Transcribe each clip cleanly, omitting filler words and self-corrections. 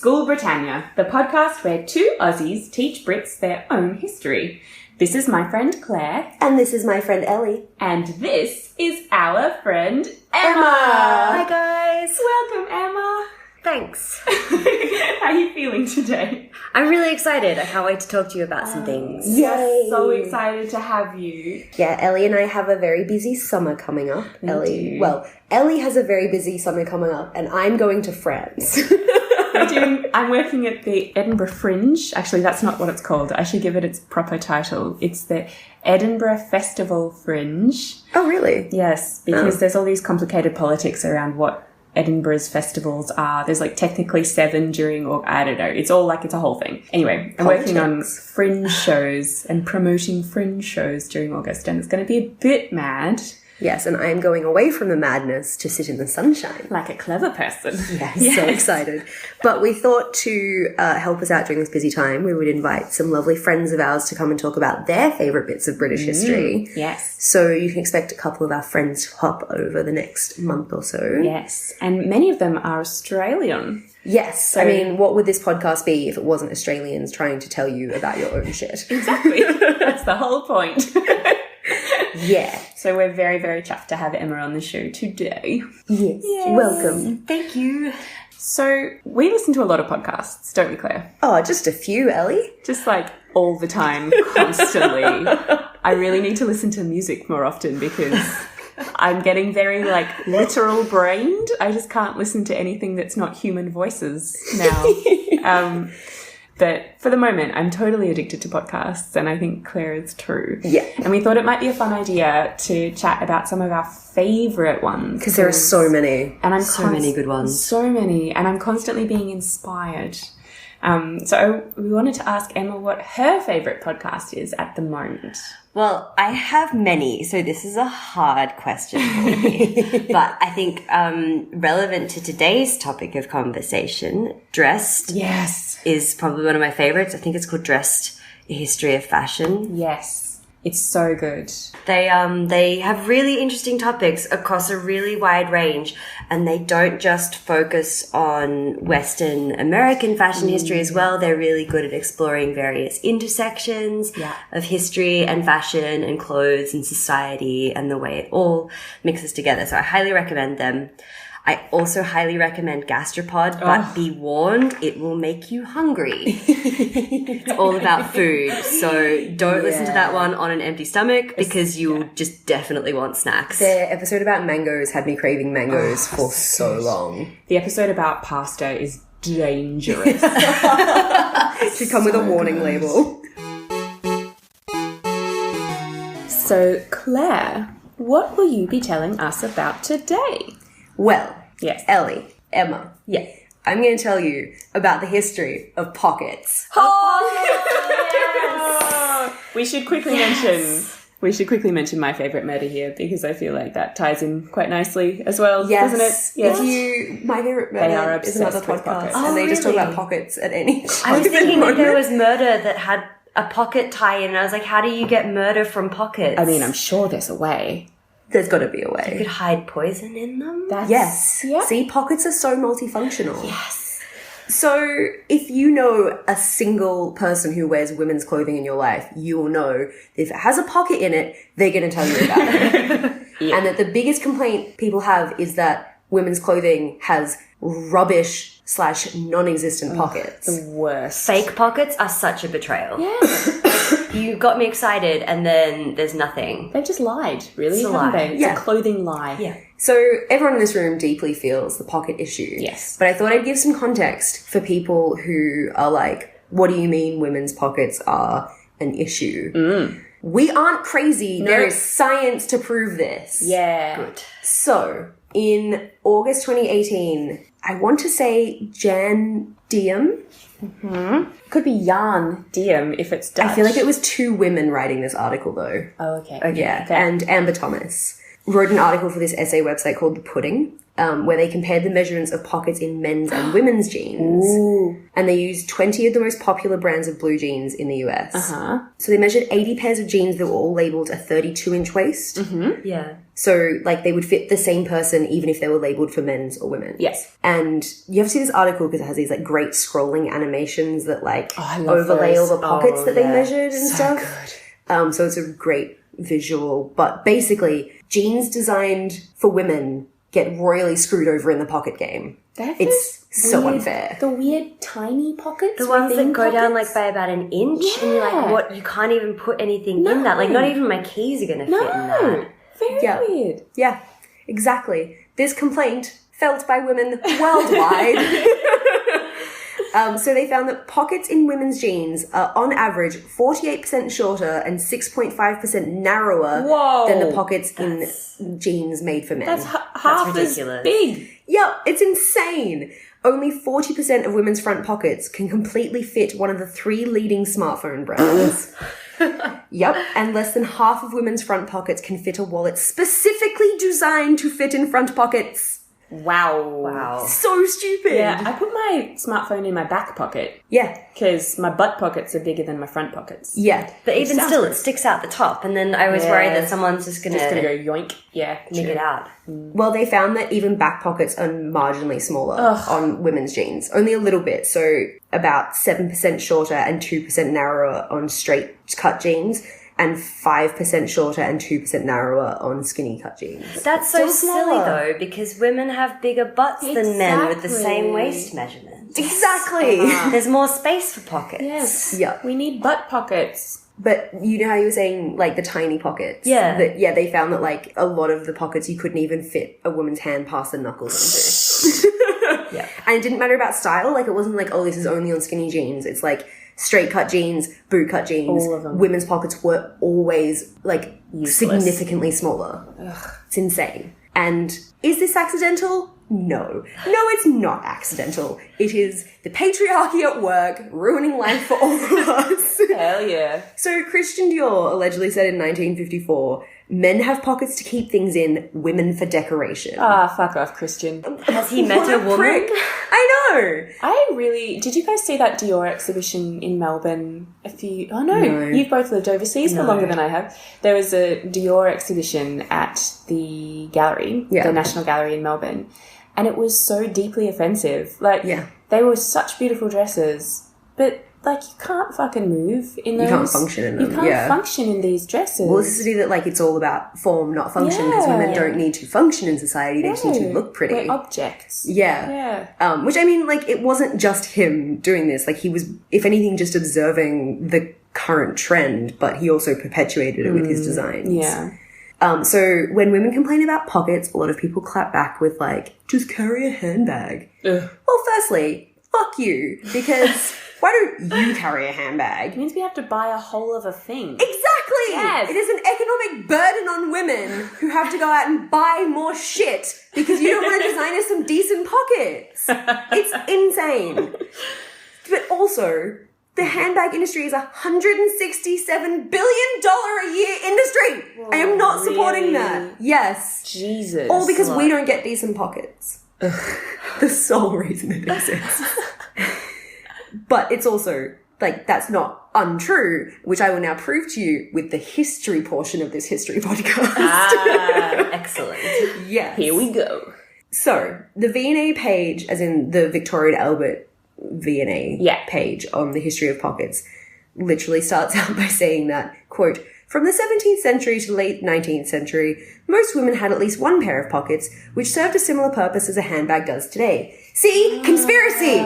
School Britannia, the podcast where two Aussies teach Brits their own history. This is my friend Claire. And this is my friend Ellie. And this is our friend Emma. Hi guys. Welcome, Emma. Thanks. How are you feeling today? I'm really excited. I can't wait to talk to you about some things. We're so excited to have you. Yeah, Ellie and I have a very busy summer coming up. Ellie has a very busy summer coming up, and I'm going to France. I'm working at the Edinburgh Fringe. Actually, that's not what it's called. I should give it its proper title. It's the Edinburgh Festival Fringe. Oh, really? Yes, because there's all these complicated politics around what Edinburgh's festivals are. There's like technically 7 during, or I don't know. It's all like, it's a whole thing. Anyway, I'm working on fringe shows and promoting fringe shows during August, and it's going to be a bit mad. Yes, and I'm going away from the madness to sit in the sunshine. Like a clever person. Yes, so excited. But we thought to help us out during this busy time, we would invite some lovely friends of ours to come and talk about their favourite bits of British history. Yes. So you can expect a couple of our friends to hop over the next month or so. Yes, and many of them are Australian. Yes. So, I mean, what would this podcast be if it wasn't Australians trying to tell you about your own shit? Exactly. That's the whole point. Yeah. So we're very, very chuffed to have Emma on the show today. Yes. Welcome. Thank you. So we listen to a lot of podcasts, don't we, Claire? Oh, just a few, Ellie. Just like all the time, constantly. I really need to listen to music more often because I'm getting very like literal brained. I just can't listen to anything that's not human voices now. But for the moment, I'm totally addicted to podcasts, and I think Claire is too. Yeah. And we thought it might be a fun idea to chat about some of our favourite ones. Because there are so many. And So many good ones. So many. And I'm constantly being inspired. So we wanted to ask Emma what her favourite podcast is at the moment. Well, I have many, so this is a hard question for me. But I think relevant to today's topic of conversation, Dressed is probably one of my favourites. I think it's called Dressed, A History of Fashion. Yes. It's so good. They have really interesting topics across a really wide range, and they don't just focus on Western American fashion history as well. They're really good at exploring various intersections of history and fashion and clothes and society and the way it all mixes together. So I highly recommend them. I also highly recommend Gastropod, but be warned, it will make you hungry. It's all about food. So don't listen to that one on an empty stomach because you'll just definitely want snacks. Their episode about mangoes had me craving mangoes for so long. The episode about pasta is dangerous. Should come with a warning label. So, Claire, what will you be telling us about today? Well, Yes. Ellie, Emma, I'm going to tell you about the history of pockets. We should quickly mention my favourite murder here because I feel like that ties in quite nicely as well, doesn't it? Yes. My favourite murder is another podcast, and they just talk about pockets at any time. I was thinking that there was murder that had a pocket tie-in, and I was like, how do you get murder from pockets? I mean, I'm sure there's a way. There's got to be a You way. could hide poison in them? Yes. Yeah. See, pockets are so multifunctional. Yes. So if you know a single person who wears women's clothing in your life, you will know if it has a pocket in it, they're going to tell you about it. And that the biggest complaint people have is that women's clothing has rubbish / non-existent pockets. The worst. Fake pockets are such a betrayal. Yeah. You got me excited and then there's nothing. They've just lied, really, It's a haven't lie. they? It's a clothing lie. Yeah. So everyone in this room deeply feels the pocket issue. Yes. But I thought I'd give some context for people who are like, what do you mean women's pockets are an issue? We aren't crazy. No. There is science to prove this. Yeah. Good. So in August 2018, I want to say Jan Diem. Could be Jan Diem if it's Dutch. I feel like it was 2 women writing this article though. Oh, okay. Yeah. Fair. And Amber Thomas. wrote an article for this essay website called The Pudding, where they compared the measurements of pockets in men's and women's jeans. Ooh. And they used 20 of the most popular brands of blue jeans in the US. So they measured 80 pairs of jeans that were all labelled a 32-inch waist. Yeah. So, like, they would fit the same person even if they were labelled for men's or women. Yes. And you have to see this article because it has these, like, great scrolling animations that, like, I love overlay those. all the pockets that they yeah. measured and So stuff. So it's a great visual. But basically, jeans designed for women get royally screwed over in the pocket game. It's so unfair. The weird tiny pockets. The ones that within go down pockets. like by about an inch, and you're Yeah. like, what? You can't even put anything in that. Like, not even my keys are going to fit in that. Very Yeah. weird. Yeah, exactly. This complaint felt by women worldwide. So they found that pockets in women's jeans are on average 48% shorter and 6.5% narrower Whoa. than the pockets in jeans made for men. That's half as ridiculous. big. Yeah, it's insane. Only 40% of women's front pockets can completely fit one of the 3 leading smartphone brands. Yep, and less than half of women's front pockets can fit a wallet specifically designed to fit in front pockets. Wow. So stupid. Yeah, I put my smartphone in my back pocket Yeah. because my butt pockets are bigger than my front pockets. Yeah. But even sounds still, good. it sticks out the top, and then I was worried that someone's just going Just gonna to go yoink. Yeah, nick it out. Well, they found that even back pockets are marginally smaller on women's jeans. Only a little bit. So about 7% shorter and 2% narrower on straight cut jeans, and 5% shorter and 2% narrower on skinny cut jeans. That's so Still silly, smaller. though, because women have bigger butts than men with the same Exactly. waist measurement. Exactly. There's more space for pockets. Yes. Yeah. We need butt pockets. But you know how you were saying, like, the tiny pockets? Yeah. They found that, like, a lot of the pockets you couldn't even fit a woman's hand past the knuckles into. Yeah. And it didn't matter about style. Like, it wasn't like, oh, this is only on skinny jeans. It's like straight cut jeans, boot cut jeans. All of them. Women's pockets were always, like, Useless. significantly smaller. It's insane. And is this accidental? No. No, it's not accidental. It is the patriarchy at work, ruining life for all of us. Hell yeah. So Christian Dior allegedly said in 1954, men have pockets to keep things in, women for decoration. Ah, fuck off, Christian. Has he met What a woman? prick. I know. Did you guys see that Dior exhibition in Melbourne no. No. You've both lived overseas for longer than I have. There was a Dior exhibition at the gallery, Yeah. the National Gallery in Melbourne, and it was so deeply offensive. Like, Yeah. they were such beautiful dresses, but, like, you can't fucking move in those. You can't function in them, You can't yeah. function in these dresses. Well, this is to do that, like, it's all about form, not function, because women Yeah. don't need to function in society. They just need to look pretty. We're objects. Yeah. Yeah. Which, I mean, like, it wasn't just him doing this. Like, he was, if anything, just observing the current trend, but he also perpetuated it with his designs. Yeah. So when women complain about pockets, a lot of people clap back with, like, just carry a handbag. Ugh. Well, firstly, fuck you, because why don't you carry a handbag? It means we have to buy a whole other thing. Exactly! Yes. It is an economic burden on women who have to go out and buy more shit because you don't want to design us some decent pockets. It's insane. But also, the handbag industry is a $167 billion a year industry. I am not supporting really? that. Yes. Jesus. All because we don't get decent pockets. The sole reason it exists. But it's also, like, that's not untrue, which I will now prove to you with the history portion of this history podcast. Excellent. Yes. Here we go. So, the V&A page, as in the Victoria and Albert V&A Yeah. page on the history of pockets, literally starts out by saying that, quote, from the 17th century to late 19th century, most women had at least one pair of pockets, which served a similar purpose as a handbag does today. See? Conspiracy!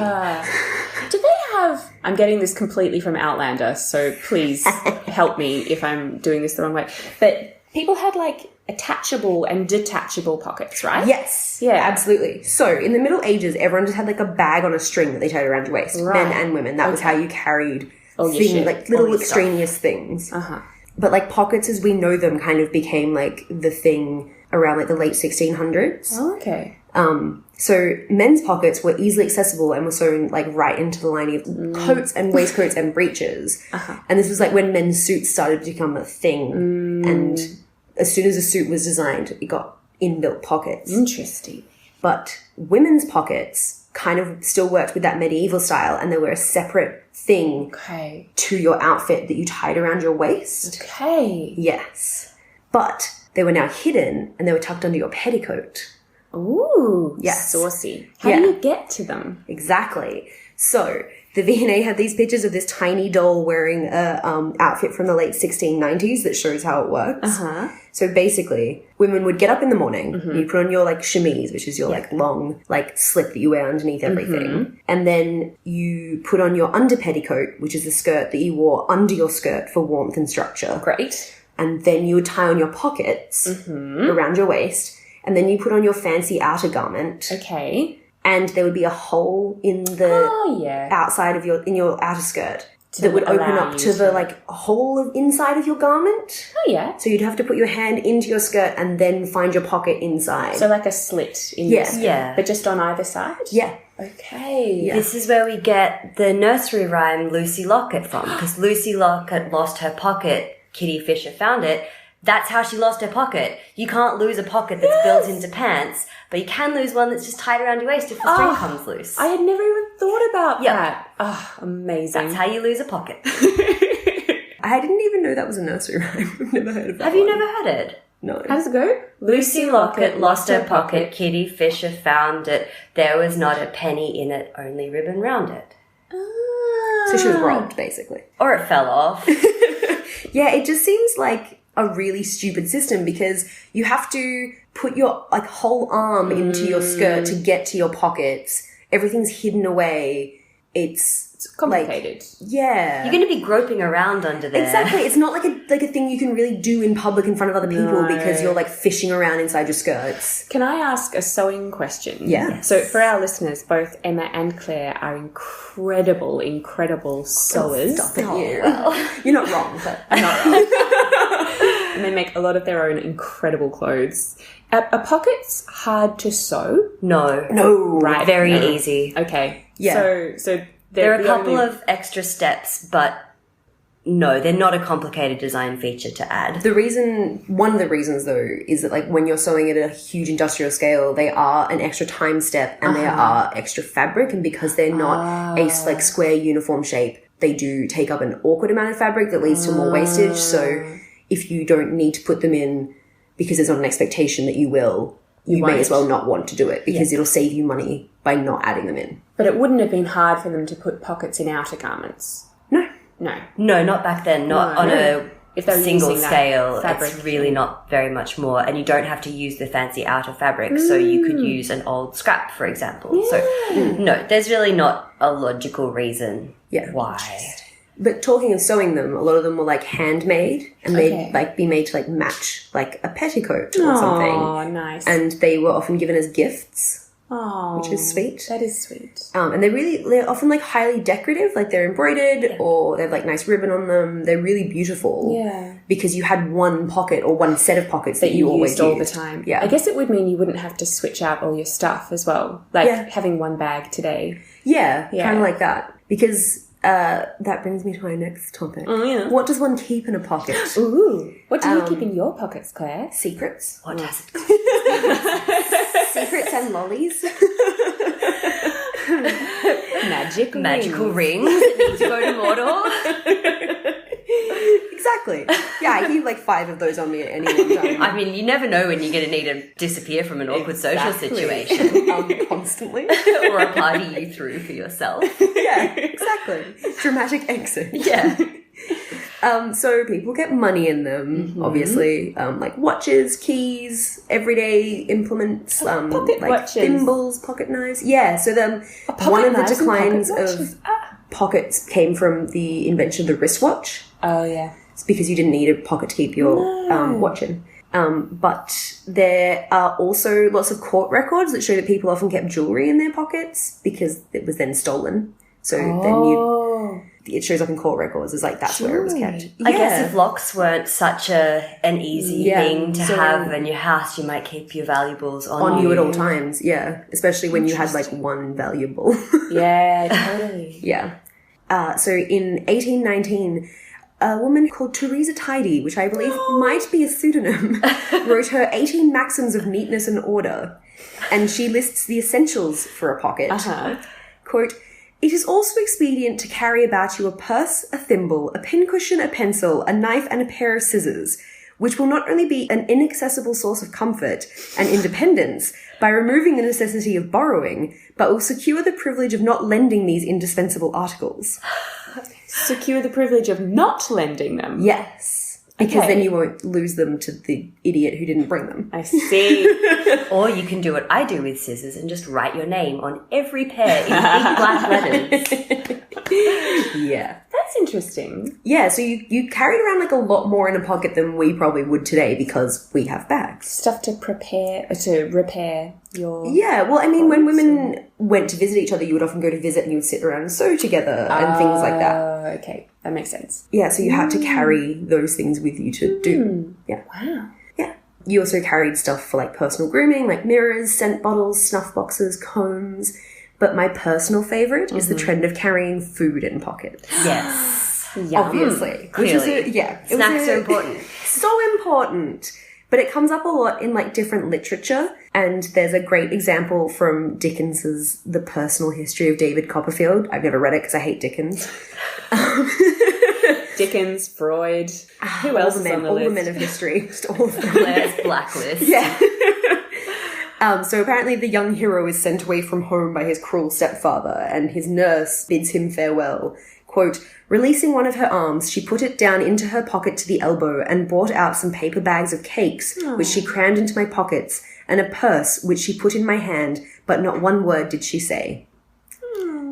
Did they have... I'm getting this completely from Outlander, so please help me if I'm doing this the wrong way. But people had, like, attachable and detachable pockets, right? Yes. Yeah. Absolutely. So, in the Middle Ages, everyone just had, like, a bag on a string that they tied around your waist. Right. Men and women. That was how you carried your shit. like, little All your extraneous things. Uh-huh. But, like, pockets as we know them kind of became, like, the thing around, like, the late 1600s. Oh, okay. So men's pockets were easily accessible and were sewn, like, right into the lining of coats and waistcoats and breeches. And this was, like, when men's suits started to become a thing. And as soon as a suit was designed, it got inbuilt pockets. Interesting. But women's pockets kind of still worked with that medieval style, and they were a separate thing to your outfit that you tied around your waist. Okay. Yes. But they were now hidden, and they were tucked under your petticoat. Ooh. Yes. Saucy. How do you get to them? Exactly. So the V&A had these pictures of this tiny doll wearing a outfit from the late 1690s that shows how it works. So basically, women would get up in the morning, you put on your like chemise, which is your like long like slip that you wear underneath everything, and then you put on your under petticoat, which is the skirt that you wore under your skirt for warmth and structure. Great. And then you would tie on your pockets around your waist, and then you put on your fancy outer garment. Okay. And there would be a hole in the outside of your outer skirt that would open up to the like hole of inside of your garment. Oh yeah. So you'd have to put your hand into your skirt and then find your pocket inside. So like a slit in your skirt. Yeah. But just on either side? Yeah. Okay. Yeah. This is where we get the nursery rhyme Lucy Locket from, because Lucy Locket lost her pocket, Kitty Fisher found it. That's how she lost her pocket. You can't lose a pocket that's built into pants, but you can lose one that's just tied around your waist if the string comes loose. I had never even thought about that. Oh, amazing. That's how you lose a pocket. I didn't even know that was a nursery rhyme. I've never heard of that. Have you never heard it? No. How does it go? Lucy Locket lost her pocket, Kitty Fisher found it. There was not a penny in it, only ribbon round it. So she was robbed, basically. Or it fell off. Yeah, it just seems like a really stupid system because you have to put your like whole arm into your skirt to get to your pockets. Everything's hidden away. It's complicated. Like, yeah. You're going to be groping around under there. Exactly. It's not like a thing you can really do in public in front of other people because you're like fishing around inside your skirts. Can I ask a sewing question? Yeah. Yes. So for our listeners, both Emma and Claire are incredible sewers. Stop it, you. Well, you're not wrong, but I'm not wrong. And they make a lot of their own incredible clothes. Are pockets hard to sew? No. Right. Very easy. Okay. Yeah. So there are a couple of extra steps, but no, they're not a complicated design feature to add. One of the reasons though, is that like when you're sewing at a huge industrial scale, they are an extra time step and they are extra fabric, and because they're not a like square uniform shape, they do take up an awkward amount of fabric that leads to more wastage. So if you don't need to put them in because there's not an expectation that you will, you may as well not want to do it because it'll save you money by not adding them in. But it wouldn't have been hard for them to put pockets in outer garments. No. No, not back then. Not on a if they're single using that scale. fabric. It's really not very much more. And you don't have to use the fancy outer fabric. So you could use an old scrap, for example. So no, there's really not a logical reason why. But talking of sewing them, a lot of them were like handmade and they'd like be made to like match like a petticoat or something. Oh, nice. And they were often given as gifts. Oh, which is sweet. That is sweet. And they're often like highly decorative, like they're embroidered or they have like nice ribbon on them. They're really beautiful. Yeah. Because you had one pocket or one set of pockets that you always used all the time. Yeah. I guess it would mean you wouldn't have to switch out all your stuff as well. Like having one bag today. Yeah, kind of like that. Because that brings me to my next topic. Oh, yeah. What does one keep in a pocket? Ooh. What do you keep in your pockets, Claire? Secrets. What does it Secrets and lollies. Magical rings that need to go to Mordor. Exactly. Yeah, I keep like 5 of those on me at any one time. I mean, you never know when you're going to need to disappear from an awkward social situation. Constantly. Or a party you threw for yourself. Yeah, exactly. Dramatic exit. Yeah. So people get money in them, obviously. Like watches, keys, everyday implements, pocket like watches. thimbles, pocket knives. Yeah, so one of the declines of pockets came from the invention of the wristwatch. Oh, yeah. It's because you didn't need a pocket to keep your watch in. But there are also lots of court records that show that people often kept jewellery in their pockets because it was then stolen. So then it shows up in court records as like that's where it was kept. I guess if locks weren't such an easy thing to have in your house, you might keep your valuables on you at all times. Yeah, especially when you had like one valuable. Yeah, totally. Yeah. So in 1819, a woman called Teresa Tidy, which I believe might be a pseudonym, wrote her 18 maxims of neatness and order. And she lists the essentials for a pocket. Quote, "It is also expedient to carry about you a purse, a thimble, a pincushion, a pencil, a knife, and a pair of scissors, which will not only be an inaccessible source of comfort and independence by removing the necessity of borrowing, but will secure the privilege of not lending these indispensable articles." Secure the privilege of not lending them? Yes. Because then you won't lose them to the idiot who didn't bring them. I see. Or you can do what I do with scissors and just write your name on every pair in big black letters. Yeah. That's interesting. Yeah, so you carried around like a lot more in a pocket than we probably would today because we have bags. Stuff to repair your... Yeah, well, I mean, when women went to visit each other, you would often go to visit and you would sit around and sew together and things like that. Okay, that makes sense. Yeah, so you had to carry those things with you to do. Yeah. Wow. Yeah. You also carried stuff for like personal grooming, like mirrors, scent bottles, snuff boxes, combs. But my personal favourite is the trend of carrying food in pockets. Yes. Obviously. Clearly. Snacks are important. So important. But it comes up a lot in like different literature. And there's a great example from Dickens's The Personal History of David Copperfield. I've never read it because I hate Dickens. Dickens, Freud. Who else is on the list? All the men of history. Just all of them. Blair's Blacklist. Yeah. So apparently the young hero is sent away from home by his cruel stepfather, and his nurse bids him farewell. Quote, "Releasing one of her arms, she put it down into her pocket to the elbow and brought out some paper bags of cakes, which she crammed into my pockets, and a purse, which she put in my hand, but not one word did she say."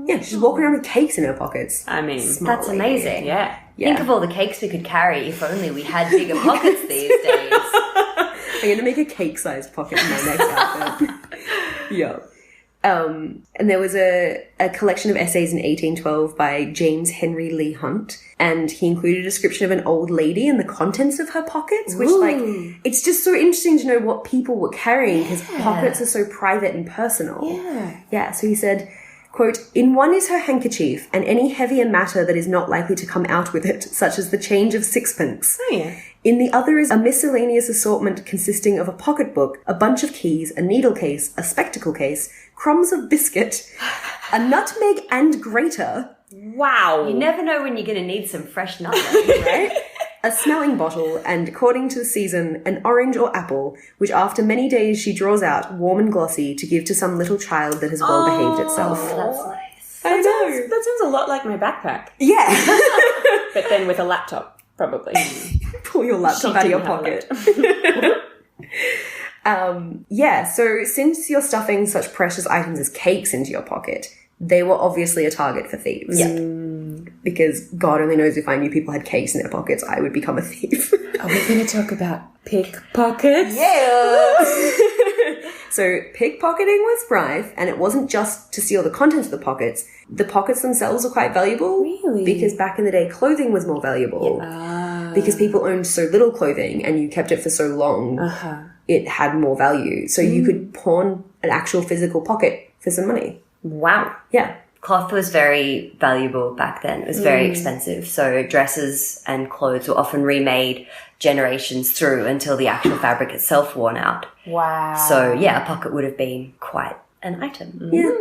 Yeah, she's walking around with cakes in her pockets. I mean, Smart That's lady. amazing. yeah. Think of all the cakes we could carry if only we had bigger pockets these days. I'm going to make a cake-sized pocket in my next outfit. Yeah. And there was a collection of essays in 1812 by James Henry Leigh Hunt, and he included a description of an old lady and the contents of her pockets, which, like, it's just so interesting to know what people were carrying because pockets are so private and personal. Yeah. Yeah, so he said, quote, "In one is her handkerchief and any heavier matter that is not likely to come out with it, such as the change of sixpence. Oh, yeah. In the other is a miscellaneous assortment consisting of a pocketbook, a bunch of keys, a needle case, a spectacle case, crumbs of biscuit, a nutmeg and grater." Wow. You never know when you're going to need some fresh nutmeg, Right? "A smelling bottle, and, according to the season, an orange or apple, which after many days she draws out, warm and glossy, to give to some little child that has well behaved itself." That's nice. I know. That sounds a lot like my backpack, Yeah. but then with a laptop, probably. Pull your laptop She out of your didn't have pocket. Yeah, so since you're stuffing such precious items as cakes into your pocket, they were obviously a target for thieves. Yeah. Because God only knows if I knew people had cakes in their pockets, I would become a thief. Are we going to talk about pickpockets? Yeah. So pickpocketing was rife, and it wasn't just to steal the contents of the pockets. The pockets themselves were quite valuable. Really? Because back in the day, clothing was more valuable. Because people owned so little clothing and you kept it for so long, it had more value. So you could pawn an actual physical pocket for some money. Wow. Yeah. Cloth was very valuable back then. It was very expensive. So dresses and clothes were often remade generations through until the actual fabric itself worn out. Wow. So, yeah, a pocket would have been quite an item. Yeah.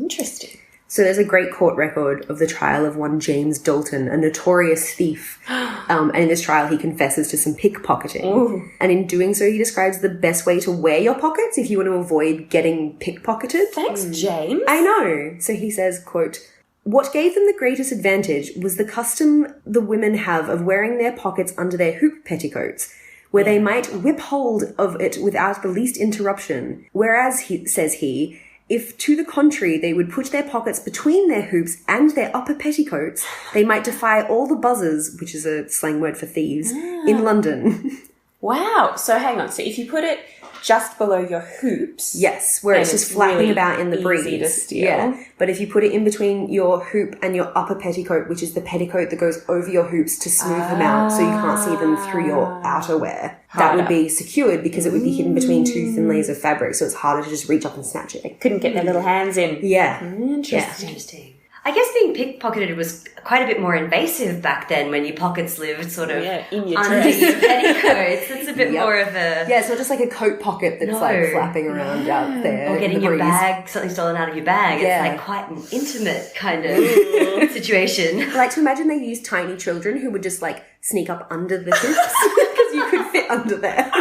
Interesting. So there's a great court record of the trial of one James Dalton, a notorious thief. And in this trial, he confesses to some pickpocketing. Ooh. And in doing so, he describes the best way to wear your pockets if you want to avoid getting pickpocketed. Thanks, James. I know. So he says, quote, "What gave them the greatest advantage was the custom the women have of wearing their pockets under their hoop petticoats, where they might whip hold of it without the least interruption. Whereas, says he, if to the contrary they would put their pockets between their hoops and their upper petticoats, they might defy all the buzzers," which is a slang word for thieves, "in London." Wow. So hang on. So if you put it just below your hoops. Yes, where then it's just flapping really about in the breeze. easy to steal. Yeah, but if you put it in between your hoop and your upper petticoat, which is the petticoat that goes over your hoops to smooth them out so you can't see them through your outerwear, that would be secured because it would be hidden between two thin layers of fabric, so it's harder to just reach up and snatch it. Couldn't get their little hands in. Yeah. Interesting. Interesting. I guess being pickpocketed was quite a bit more invasive back then when your pockets lived sort of in your under dress. your petticoats. It's a bit more of a... Yeah, it's not just like a coat pocket that's like flapping around out there. Or getting your bag, something stolen out of your bag. It's like quite an intimate kind of situation. I like to imagine they used tiny children who would just like sneak up under the hoops because you could fit under there.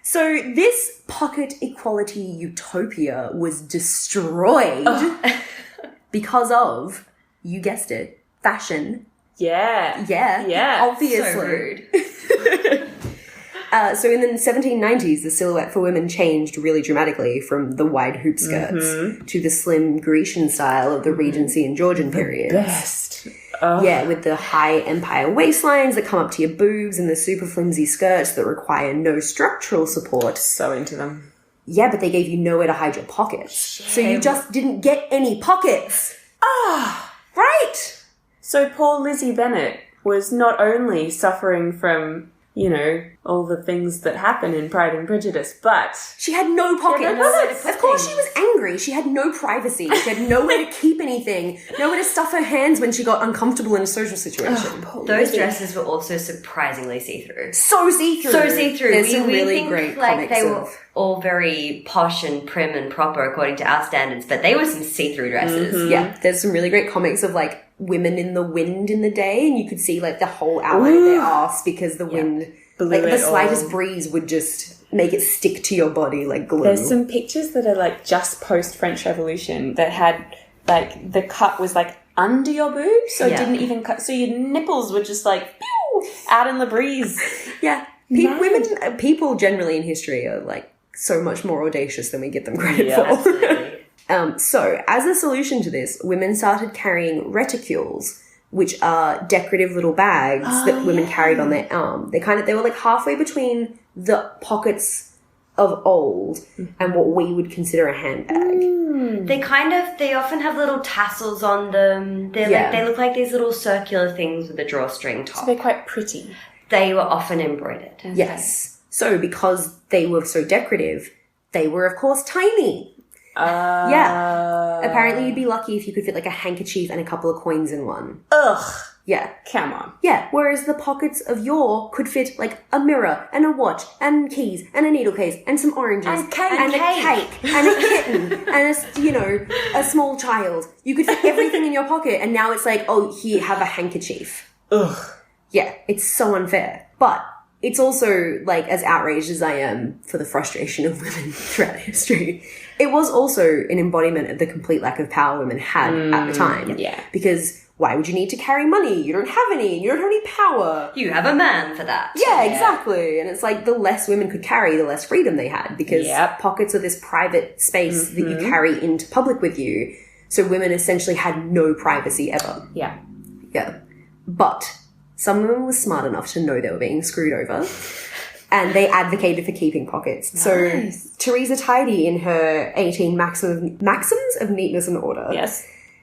So this pocket equality utopia was destroyed because of, you guessed it, fashion. Yeah. Yeah. Obviously. So rude. So in the 1790s, the silhouette for women changed really dramatically from the wide hoop skirts to the slim Grecian style of the Regency and Georgian period. Best. Yeah, with the high empire waistlines that come up to your boobs and the super flimsy skirts that require no structural support. So into them. Yeah, but they gave you nowhere to hide your pockets. So you just didn't get any pockets. Right? So poor Lizzie Bennet was not only suffering from, you know, all the things that happen in Pride and Prejudice, but... She had no pockets. Of course she was angry. She had no privacy. She had nowhere to keep anything, nowhere to stuff her hands when she got uncomfortable in a social situation. Those dresses were also surprisingly see-through. So see-through. There's some really great like comics they were all very posh and prim and proper according to our standards, but they were some see-through dresses. Yeah, there's some really great comics of like women in the wind in the day, and you could see like the whole outline of their ass because the wind... Like the slightest breeze would just make it stick to your body like glue. There's some pictures that are like just post-French Revolution that had like the cut was like under your boobs, so it didn't even cut. So your nipples were just like pew, out in the breeze. Yeah. People generally in history are like so much more audacious than we give them credit for. Absolutely. So as a solution to this, women started carrying reticules, which are decorative little bags that women carried on their arm. They were like halfway between the pockets of old and what we would consider a handbag. They often have little tassels on them. They look like these little circular things with a drawstring top. So they're quite pretty. They were often embroidered. Okay. Yes. So because they were so decorative, they were of course tiny. Apparently you'd be lucky if you could fit like a handkerchief and a couple of coins in one. Ugh. Yeah. Come on. Yeah. Whereas the pockets of yore could fit like a mirror and a watch and keys and a needle case and some oranges and cake and a cake and a kitten and a small child. You could fit everything in your pocket, and now it's like, oh, here, have a handkerchief. Ugh. Yeah. It's so unfair. But it's also like, as outraged as I am for the frustration of women throughout history, it was also an embodiment of the complete lack of power women had at the time. Yeah. Because why would you need to carry money? You don't have any. You don't have any power. You have a man for that. Yeah, exactly. And it's like the less women could carry, the less freedom they had, because pockets are this private space that you carry into public with you. So women essentially had no privacy ever. Yeah. Yeah. But some women were smart enough to know they were being screwed over. And they advocated for keeping pockets. Nice. So Theresa Tidy, in her 18 maxims of neatness and order,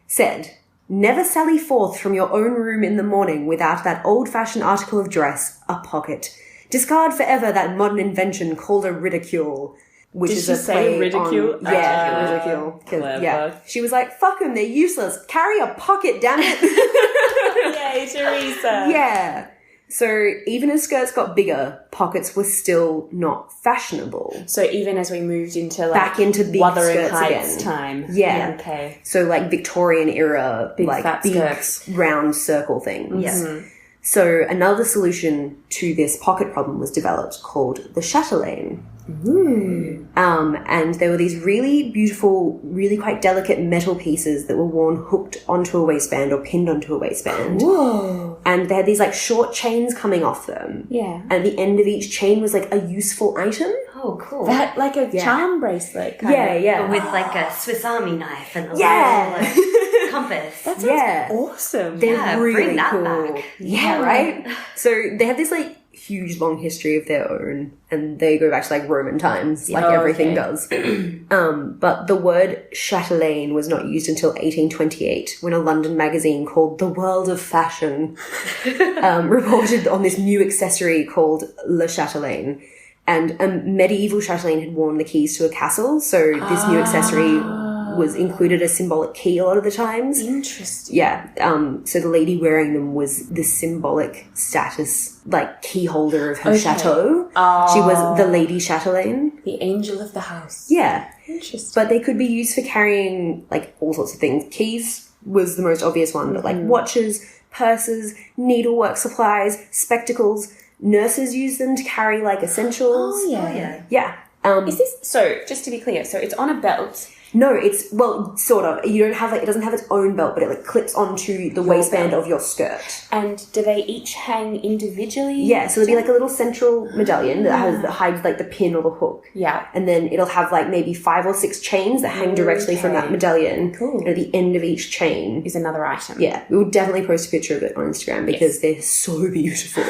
said, "Never sally forth from your own room in the morning without that old-fashioned article of dress, a pocket. Discard forever that modern invention called a ridicule." Which Did is she a say play ridicule? On, ridicule. Clever. She was like, "Fuck them, they're useless. Carry a pocket, damn it." Yay, Theresa. Yeah. So even as skirts got bigger, pockets were still not fashionable. So even as we moved into like back into big Wuthering skirts Heights again. time. Yeah. Okay. So like Victorian era, Big like fat big skirts. round circle things. Yeah. So another solution to this pocket problem was developed called the chatelaine. And there were these really beautiful, really quite delicate metal pieces that were worn hooked onto a waistband or pinned onto a waistband. Whoa. And they had these like short chains coming off them. Yeah. And at the end of each chain was like a useful item. Oh, cool. That like a charm bracelet kind of. Yeah. With like a Swiss Army knife and a little compass. That sounds awesome. They're really bring that cool. back. Yeah, right? So they have this like huge long history of their own, and they go back to like Roman times, like everything does. But the word chatelaine was not used until 1828, when a London magazine called The World of Fashion reported on this new accessory called Le Chatelaine. And a medieval chatelaine had worn the keys to a castle, so this new accessory was included a symbolic key a lot of the times. Interesting. Yeah. So the lady wearing them was the symbolic status, like, key holder of her chateau. She was the Lady Chatelaine. The angel of the house. Yeah. Interesting. But they could be used for carrying, like, all sorts of things. Keys was the most obvious one, but, like, watches, purses, needlework supplies, spectacles. Nurses use them to carry, like, essentials. Oh, yeah. Yeah. Is this, so, just to be clear, so it's on a belt. No, it's, well, sort of. You don't have, like, it doesn't have its own belt, but it, like, clips onto the waistband of your skirt. And do they each hang individually? Yeah, so there'll be, like, a little central medallion that hides, like, the pin or the hook. Yeah. And then it'll have, like, maybe 5 or 6 chains that hang directly from that medallion. Cool. And at the end of each chain Is another item. Yeah, we will definitely post a picture of it on Instagram because they're so beautiful.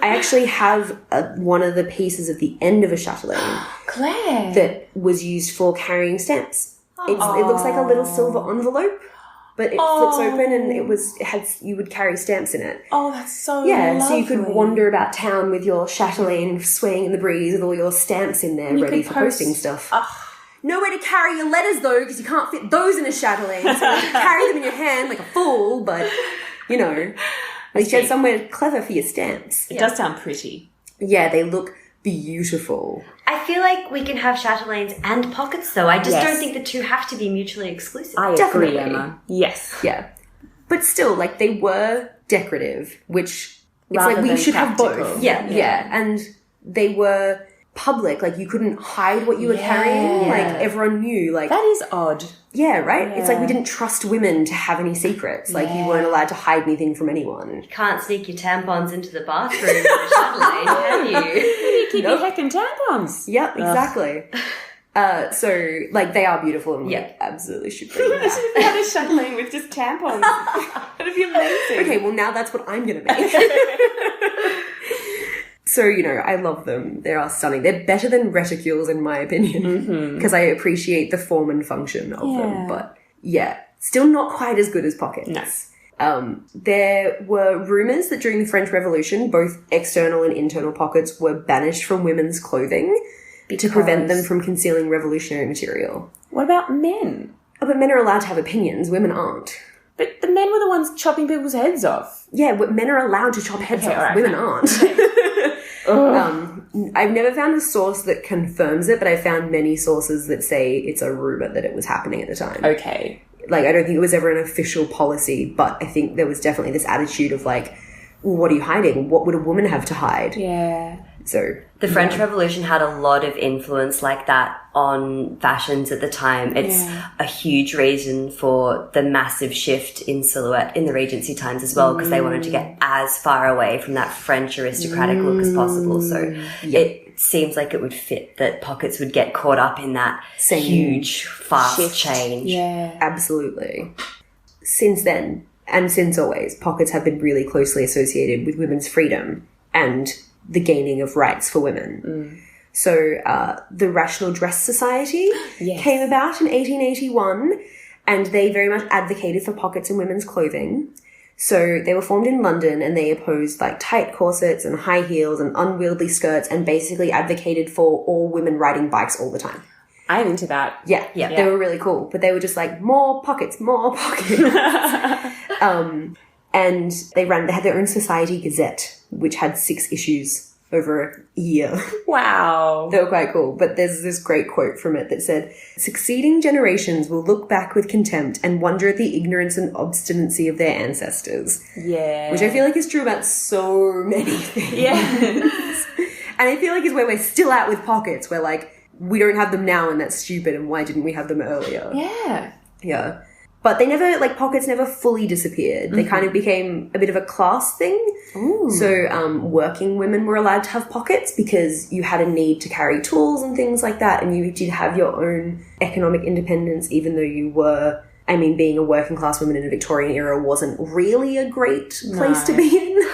I actually have one of the pieces of the end of a chatelaine Claire. that was used for carrying stamps. It looks like a little silver envelope, but it flips open and you would carry stamps in it. Oh, that's so Yeah, lovely. so you could wander about town with your chatelaine swaying in the breeze with all your stamps in there ready for posting stuff. Nowhere to carry your letters, though, because you can't fit those in a chatelaine. So you have to carry them in your hand like a fool, but, you know, at least you had somewhere clever for your stamps. It does sound pretty. Yeah, they look beautiful. I feel like we can have chatelaines and pockets, though. I just don't think the two have to be mutually exclusive. I Definitely. agree, Emma. Yes. Yeah. But still, like, they were decorative, which it's Rather like we than should practical. have both. Yeah. And they were public. Like, you couldn't hide what you were carrying. Like, everyone knew. Like, That is odd. yeah, right? It's like we didn't trust women to have any secrets. Like, you weren't allowed to hide anything from anyone. You can't sneak your tampons into the bathroom with a chatelaine, can you? Where do you keep your heckin' tampons? Yep, exactly. So, like, they are beautiful and we absolutely should bring them back. If you had a chatelaine with just tampons. That'd be amazing. Okay, well, now that's what I'm going to make. So, you know, I love them. They are stunning. They're better than reticules, in my opinion, because I appreciate the form and function of them. But, yeah, still not quite as good as pockets. No. There were rumours that during the French Revolution, both external and internal pockets were banished from women's clothing to prevent them from concealing revolutionary material. What about men? Oh, but men are allowed to have opinions. Women aren't. But the men were the ones chopping people's heads off. Yeah, men are allowed to chop heads off. Right. Women aren't. I've never found a source that confirms it, but I found many sources that say it's a rumour that it was happening at the time. Okay. Like, I don't think it was ever an official policy, but I think there was definitely this attitude of, like, well, what are you hiding? What would a woman have to hide? Yeah. So The French Revolution had a lot of influence like that on fashions at the time. It's a huge reason for the massive shift in silhouette in the Regency times as well, because they wanted to get as far away from that French aristocratic look as possible. So it seems like it would fit that pockets would get caught up in that huge, fast change. Yeah. Absolutely. Since then, and since always, pockets have been really closely associated with women's freedom and the gaining of rights for women. So the Rational Dress Society came about in 1881, and they very much advocated for pockets in women's clothing. So they were formed in London, and they opposed, like, tight corsets and high heels and unwieldy skirts, and basically advocated for all women riding bikes all the time. I'm into that. Yeah, they were really cool. But they were just like, more pockets, more pockets. And they had their own society gazette, which had 6 issues over a year. Wow. They were quite cool. But there's this great quote from it that said, "Succeeding generations will look back with contempt and wonder at the ignorance and obstinacy of their ancestors." Yeah. Which I feel like is true about so many things. Yeah. And I feel like is where we're still at with pockets, where, like, we don't have them now and that's stupid, and why didn't we have them earlier? Yeah. Yeah. But they never, like, pockets never fully disappeared. They kind of became a bit of a class thing. Ooh. So working women were allowed to have pockets because you had a need to carry tools and things like that, and you did have your own economic independence, even though you were, I mean, being a working class woman in the Victorian era wasn't really a great place to be in.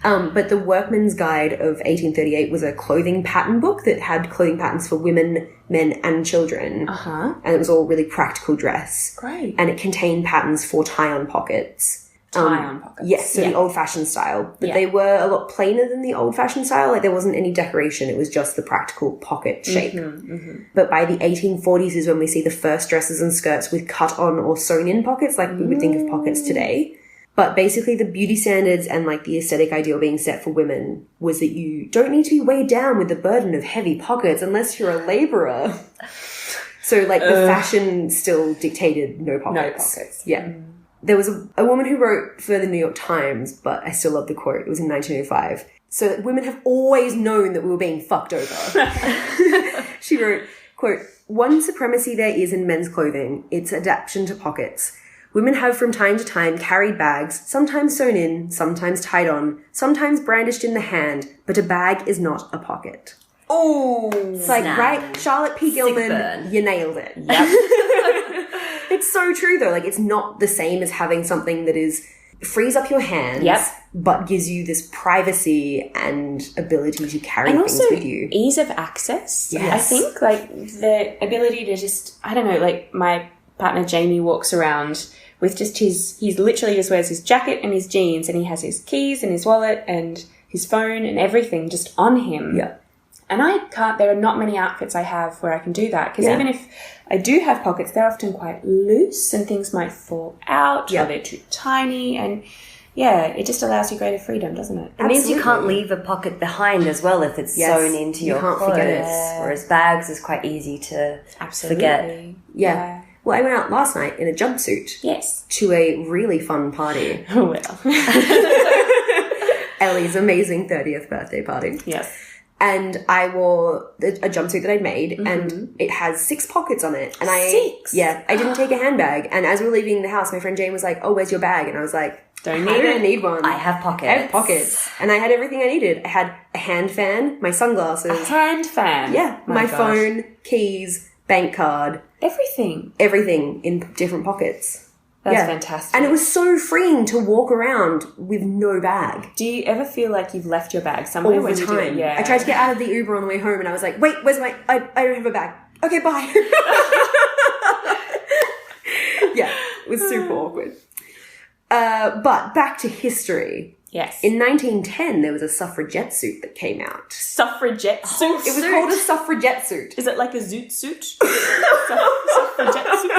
But the Workman's Guide of 1838 was a clothing pattern book that had clothing patterns for women, men, and children. And it was all really practical dress. Great. And it contained patterns for tie-on pockets. tie-on pockets. Yes, so the old-fashioned style. But they were a lot plainer than the old-fashioned style. Like, there wasn't any decoration. It was just the practical pocket shape. But by the 1840s is when we see the first dresses and skirts with cut-on or sewn-in pockets, like we would think of pockets today. But basically the beauty standards and, like, the aesthetic ideal being set for women was that you don't need to be weighed down with the burden of heavy pockets unless you're a labourer. So, like, the fashion still dictated no pockets. No pockets. Yeah. There was a woman who wrote for the New York Times, but I still love the quote. It was in 1905. So women have always known that we were being fucked over. She wrote, quote, "One supremacy there is in men's clothing, its adaptation to pockets. Women have from time to time carried bags, sometimes sewn in, sometimes tied on, sometimes brandished in the hand, but a bag is not a pocket." Oh, it's like, right, Charlotte P. Gilman, you nailed it. Yep. It's so true, though. Like, it's not the same as having something that frees up your hands, but gives you this privacy and ability to carry things with you. Ease of access. Yes. I think, like, the ability to just, I don't know, like, my partner Jamie walks around with just he literally just wears his jacket and his jeans, and he has his keys and his wallet and his phone and everything just on him. Yeah. And there are not many outfits I have where I can do that. Because even if I do have pockets, they're often quite loose and things might fall out or they're too tiny. And it just allows you greater freedom, doesn't it? It means you can't leave a pocket behind as well if it's sewn into your clothes. You can't forget it. Whereas bags is quite easy to forget. Yeah. Well, I went out last night in a jumpsuit. Yes. To a really fun party. Oh, well. Ellie's amazing 30th birthday party. Yes. And I wore a jumpsuit that I'd made, and it has 6 pockets on it. And 6? Yeah, I didn't take a handbag. And as we were leaving the house, my friend Jane was like, "Oh, where's your bag?" And I was like, I don't need one. I have pockets. I have pockets. And I had everything I needed. I had a hand fan, my sunglasses. A hand fan? Yeah. My phone, keys, bank card. Everything. Everything in different pockets. That's fantastic. And it was so freeing to walk around with no bag. Do you ever feel like you've left your bag somewhere? All the time. Yeah. I tried to get out of the Uber on the way home and I was like, "Wait, where's my... I don't have a bag. Okay, bye." Yeah, it was super awkward. But back to history. Yes. In 1910, there was a suffragette suit that came out. Suffragette suit? It was called a suffragette suit. Is it like a zoot suit? Suffragette suit?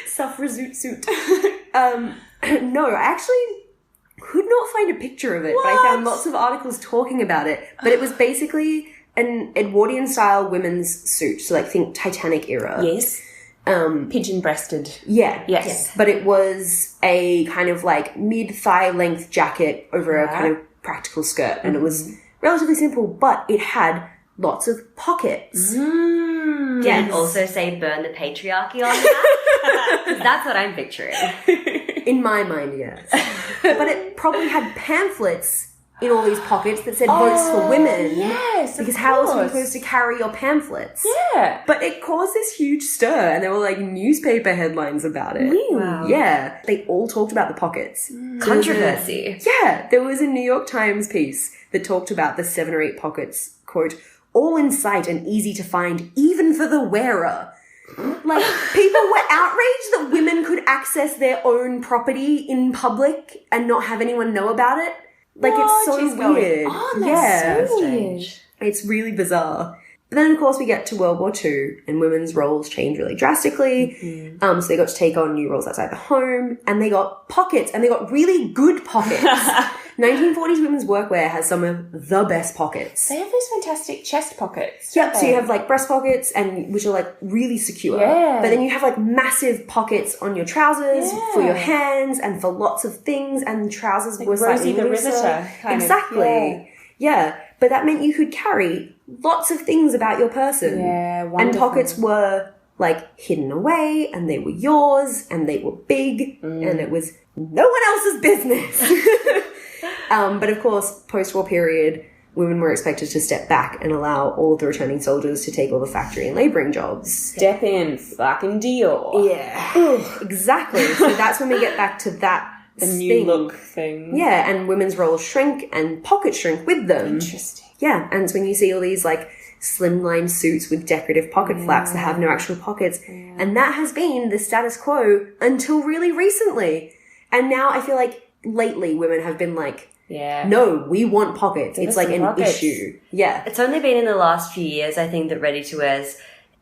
Suffrazoot suit. No, I actually could not find a picture of it, but I found lots of articles talking about it. But it was basically an Edwardian-style women's suit. So, like, think Titanic era. Yes. Pigeon-breasted. Yeah. Yes. But it was a kind of, like, mid-thigh length jacket over a kind of practical skirt. And it was relatively simple, but it had lots of pockets. Yes. Also say burn the patriarchy on that. Because that's what I'm picturing. In my mind, yes. But it probably had pamphlets in all these pockets that said votes for women. Yes, because how else were you supposed to carry your pamphlets? Yeah. But it caused this huge stir, and there were, like, newspaper headlines about it. Really? Wow. Yeah. They all talked about the pockets. Controversy. There was a New York Times piece that talked about the 7 or 8 pockets, quote, "all in sight and easy to find, even for the wearer." Like, people were outraged that women could access their own property in public and not have anyone know about it. Like, it's so weird. That's so weird. It's really bizarre. But then, of course, we get to World War II, and women's roles change really drastically. So they got to take on new roles outside the home, and they got pockets, and they got really good pockets. 1940s women's workwear has some of the best pockets. They have those fantastic chest pockets. Yep, so you have, like, breast pockets, and which are, like, really secure. Yeah. But then you have, like, massive pockets on your trousers for your hands and for lots of things, and trousers like were Rosie slightly the looser. Riveter, kind Exactly. of. Yeah. But that meant you could carry lots of things about your person. Yeah, wonderful. And pockets were, like, hidden away, and they were yours, and they were big, and it was no one else's business. But of course, post-war period, women were expected to step back and allow all of the returning soldiers to take all the factory and labouring jobs. Step in, fucking deal. Yeah. Exactly. So that's when we get back to that The new look thing. Yeah, and women's roles shrink and pockets shrink with them. Interesting. Yeah, and it's when you see all these, like, slimline suits with decorative pocket flaps that have no actual pockets. And that has been the status quo until really recently. And now I feel like lately women have been like, Yeah. no, we want pockets. It's like an issue. Yeah. It's only been in the last few years, I think, that ready-to-wear's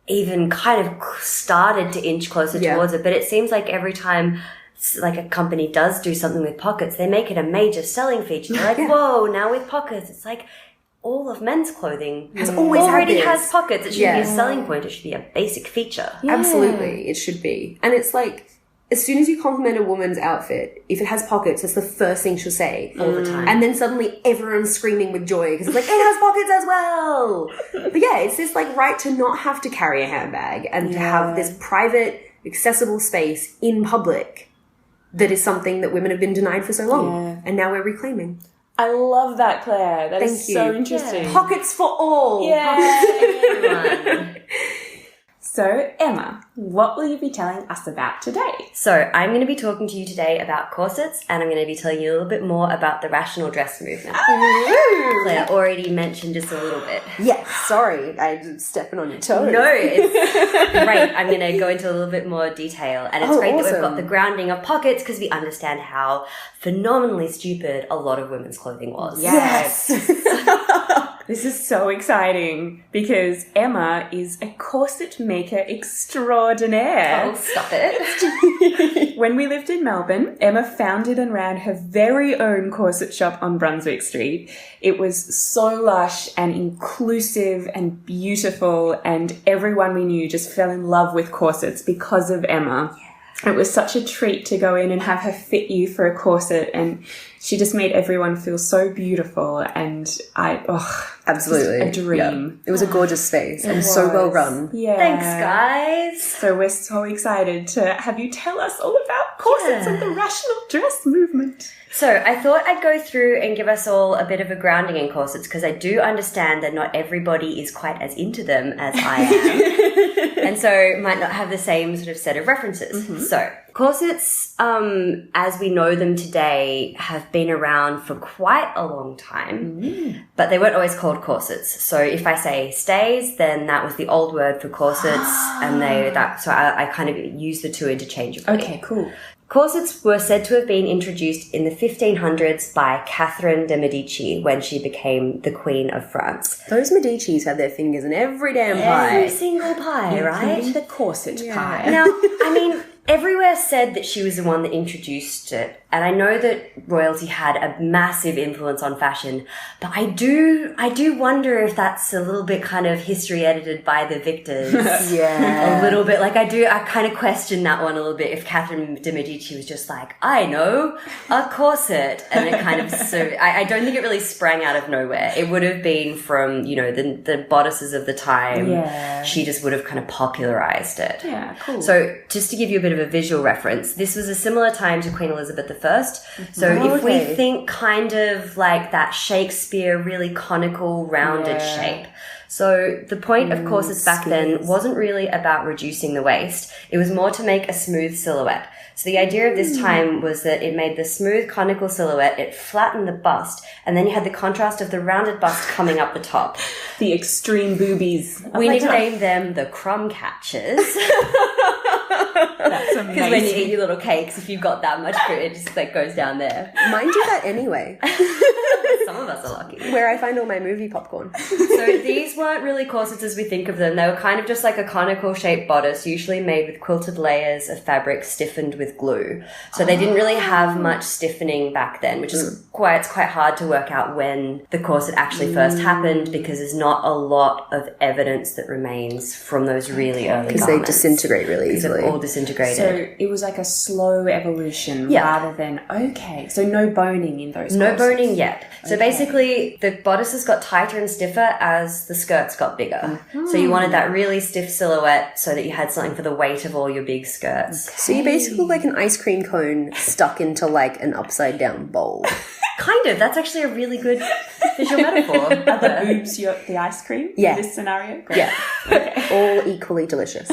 even kind of started to inch closer towards it. But it seems like every time like a company does do something with pockets, they make it a major selling feature. They're like, whoa, now with pockets. It's like all of men's clothing already has pockets. It should be a selling point. It should be a basic feature. Yeah. Absolutely. It should be. And it's like, as soon as you compliment a woman's outfit, if it has pockets, that's the first thing she'll say. All the time. And then suddenly everyone's screaming with joy because it's like, it has pockets as well. But yeah, it's this like right to not have to carry a handbag and to have this private, accessible space in public that is something that women have been denied for so long. Yeah. And now we're reclaiming. I love that, Claire. That is Thank you. so interesting. Yeah. Pockets for all. Yeah. Everyone. So, Emma, what will you be telling us about today? So I'm going to be talking to you today about corsets, and I'm going to be telling you a little bit more about the rational dress movement. Claire already mentioned just a little bit. Yes, sorry. I'm stepping on your toes. No, it's great. I'm going to go into a little bit more detail, and it's great that we've got awesome. the grounding of pockets because we understand how phenomenally stupid a lot of women's clothing was. Yes. This is so exciting because Emma is a corset maker extraordinaire. Oh, stop it. When we lived in Melbourne, Emma founded and ran her very own corset shop on Brunswick Street. It was so lush and inclusive and beautiful, and everyone we knew just fell in love with corsets because of Emma. It was such a treat to go in and have her fit you for a corset, and she just made everyone feel so beautiful, and Absolutely. just a dream. Yeah. It was a gorgeous space and so well run. Yeah. Thanks, guys. So we're so excited to have you tell us all about corsets and the rational dress movement. So I thought I'd go through and give us all a bit of a grounding in corsets because I do understand that not everybody is quite as into them as I am. And so might not have the same sort of set of references. So corsets, as we know them today, have been around for quite a long time, but they weren't always called corsets. So if I say stays, then that was the old word for corsets, and so I kind of use the two interchangeably. Okay, cool. Corsets were said to have been introduced in the 1500s by Catherine de' Medici when she became the Queen of France. Those Medicis had their fingers in every damn pie. Every single pie, right? Including the corset pie. Now, I mean, everywhere said that she was the one that introduced it, and I know that royalty had a massive influence on fashion, but I do wonder if that's a little bit kind of history edited by the victors. Yeah. A little bit. Like I kind of question that one a little bit, if Catherine de' Medici was just like, I know, a corset, and it kind of, so I don't think it really sprang out of nowhere. It would have been from, the bodices of the time. Yeah. She just would have kind of popularized it. Yeah, cool. So just to give you a bit of a visual reference, this was a similar time to Queen Elizabeth I. So if we think kind of like that Shakespeare really conical rounded shape. So the point of corsets back then wasn't really about reducing the waist. It was more to make a smooth silhouette. So the idea of this time was that it made the smooth conical silhouette, it flattened the bust, and then you had the contrast of the rounded bust coming up the top. The extreme boobies. We nicknamed them the crumb catchers. That's amazing. Because when you eat your little cakes, if you've got that much food, it just like goes down there. Mine do that anyway. Some of us are lucky. Where I find all my movie popcorn. So these weren't really corsets as we think of them. They were kind of just like a conical shaped bodice, usually made with quilted layers of fabric stiffened with glue. So they didn't really have much stiffening back then, which is it's quite hard to work out when the corset actually first happened because there's not a lot of evidence that remains from those really early Because garments. they disintegrate really easily. They've all disintegrated. So it was like a slow evolution rather than, so no boning in those No corsets. boning yet. So basically, the bodices got tighter and stiffer as the skirts got bigger. So you wanted that really stiff silhouette so that you had something for the weight of all your big skirts. So you basically look like an ice cream cone stuck into like an upside down bowl. Kind of. That's actually a really good visual metaphor. Are the boobs the ice cream Yeah. in this scenario? Great. Yeah. All equally delicious.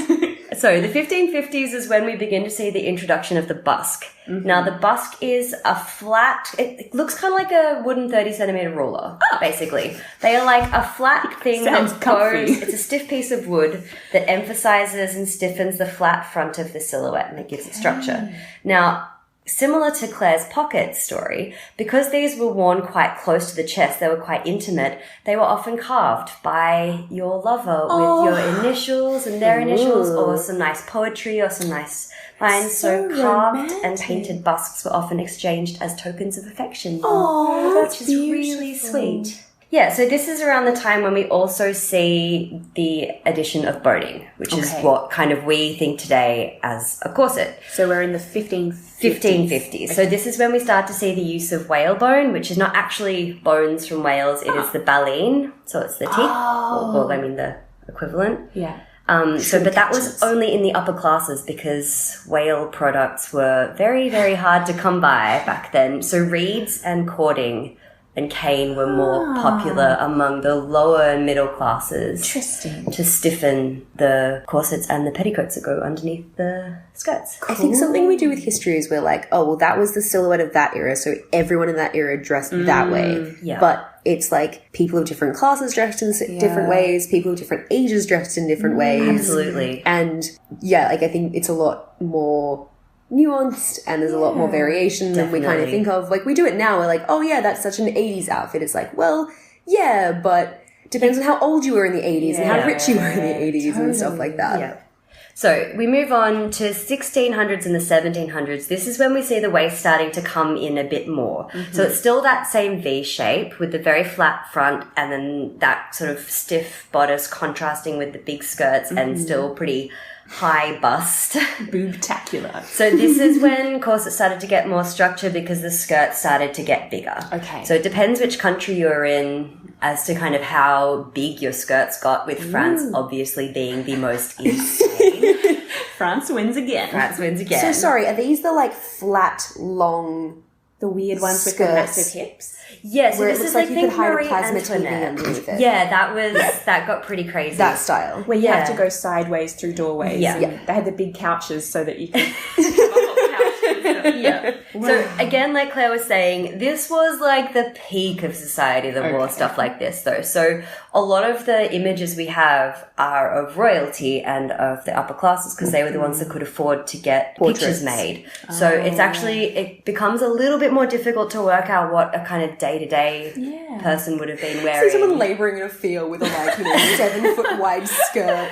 So the 1550s is when we begin to see the introduction of the busk. Now, the busk is a flat, it looks kind of like a wooden 30-centimeter ruler, basically. They are like a flat thing Sounds that comfy. goes, it's a stiff piece of wood that emphasizes and stiffens the flat front of the silhouette and it gives it structure. Now, similar to Claire's pocket story, because these were worn quite close to the chest, they were quite intimate, they were often carved by your lover with your initials and their initials, or some nice poetry or some nice lines. So carved and painted busks were often exchanged as tokens of affection. Oh, that's which is really sweet. Yeah, so this is around the time when we also see the addition of boning, which is what kind of we think today as a corset. So we're in the 1550s. 1550s. Okay. So this is when we start to see the use of whale bone, which is not actually bones from whales, it is the baleen. So it's the teeth, or I mean the equivalent. Yeah. But that was only in the upper classes because whale products were very, very hard to come by back then. So reeds and cording and cane were more popular among the lower and middle classes. Interesting. To stiffen the corsets and the petticoats that go underneath the skirts. I think something we do with history is we're like, oh, well, that was the silhouette of that era, so everyone in that era dressed that way. Yeah. But it's like people of different classes dressed in different ways, people of different ages dressed in different ways. Absolutely. And yeah, like I think it's a lot more nuanced and there's a lot more variation than we kind of think of. Like we do it now, we're like, oh yeah, that's such an 80s outfit. It's like, well, yeah, but depends on how old you were in the 80s and how rich you were in the 80s and stuff like that. Yeah. So we move on to 1600s and the 1700s. This is when we see the waist starting to come in a bit more. So it's still that same V shape with the very flat front and then that sort of stiff bodice contrasting with the big skirts and still pretty high bust. Boobtacular. So this is when corsets started to get more structure because the skirts started to get bigger. Okay. So it depends which country you're in as to kind of how big your skirts got, with France obviously being the most insane. France wins again. France wins again. So sorry, are these the like flat, long, The weird ones with the skirts? massive hips. Yeah, so where it this looks is like you think could hide Marie a plasma TV Antoinette. underneath it? Yeah, that got pretty crazy. That style. Where you have to go sideways through doorways. Yeah. And they had the big couches so that you could Yeah. So again, like Claire was saying, this was like the peak of society that wore stuff like this though. So a lot of the images we have are of royalty and of the upper classes because they were the ones that could afford to get pictures made. So it's actually, it becomes a little bit more difficult to work out what a kind of day-to-day person would have been wearing. See someone labouring in a field with a 7-foot wide skirt.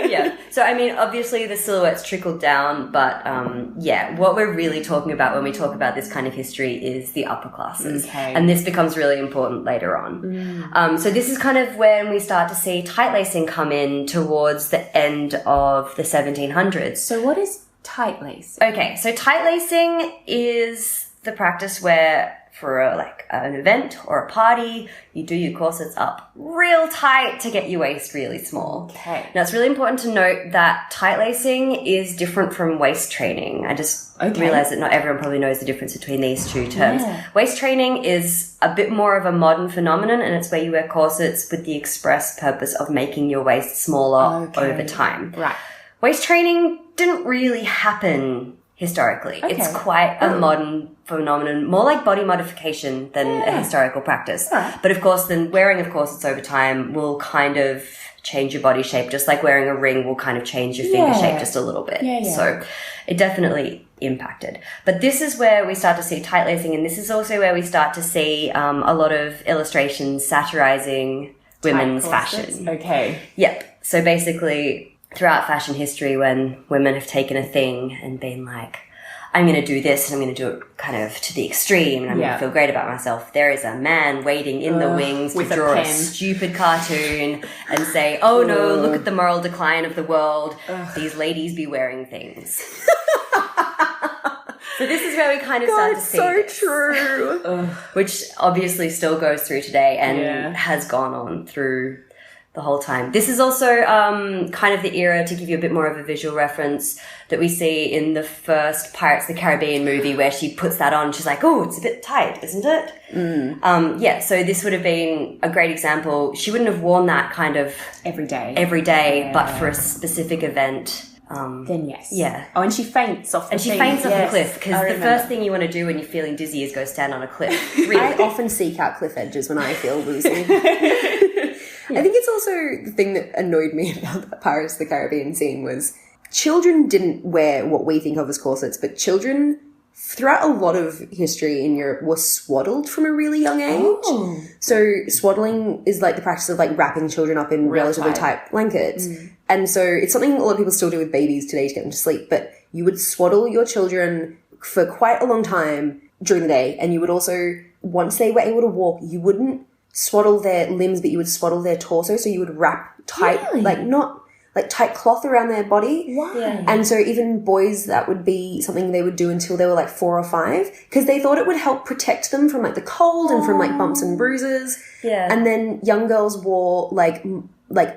Yeah. So, I mean, obviously the silhouettes trickled down, but what we're really talking about when we talk about this kind of history is the upper classes. Okay. And this becomes really important later on. So this is kind of when we start to see tight lacing come in towards the end of the 1700s. So what is tight lace? Okay, so tight lacing is the practice where for an event or a party, you do your corsets up real tight to get your waist really small. Okay. Now, it's really important to note that tight lacing is different from waist training. I just realized that not everyone probably knows the difference between these two terms. Yeah. Waist training is a bit more of a modern phenomenon, and it's where you wear corsets with the express purpose of making your waist smaller over time. Right. Waist training didn't really happen historically. Okay. It's quite a modern phenomenon, more like body modification than a historical practice. Right. But of course, then wearing of corsets over time will kind of change your body shape, just like wearing a ring will kind of change your finger shape just a little bit. Yeah. So it definitely impacted. But this is where we start to see tight lacing, and this is also where we start to see a lot of illustrations satirizing women's fashion. Okay. Yep. So basically, throughout fashion history, when women have taken a thing and been like, I'm going to do this and I'm going to do it kind of to the extreme and I'm going to feel great about myself, there is a man waiting in the wings to with a draw a pen. stupid cartoon and say, oh no, look at the moral decline of the world. These ladies be wearing things. So this is where we kind of start to see this. True. Which obviously still goes through today and has gone on through the whole time. This is also kind of the era, to give you a bit more of a visual reference, that we see in the first Pirates of the Caribbean movie where she puts that on. She's like, oh, it's a bit tight, isn't it? So this would have been a great example. She wouldn't have worn that kind of Every day. but for a specific event. Then yes. Yeah. Oh, and she faints off the And she thing. faints off a Yes, cliff because I the remember. first thing you want to do when you're feeling dizzy is go stand on a cliff. Really. I often seek out cliff edges when I feel woozy. I think it's also the thing that annoyed me about the Pirates of the Caribbean scene was children didn't wear what we think of as corsets, but children throughout a lot of history in Europe, were swaddled from a really young age. Oh. So swaddling is like the practice of like wrapping children up in relatively tight blankets. And so it's something a lot of people still do with babies today to get them to sleep. But you would swaddle your children for quite a long time during the day. And you would also, once they were able to walk, you wouldn't swaddle their limbs, but you would swaddle their torso. So you would wrap tight, tight cloth around their body. Wow. Yeah. And so even boys, that would be something they would do until they were like 4 or 5, because they thought it would help protect them from like the cold and from like bumps and bruises. Yeah. And then young girls wore like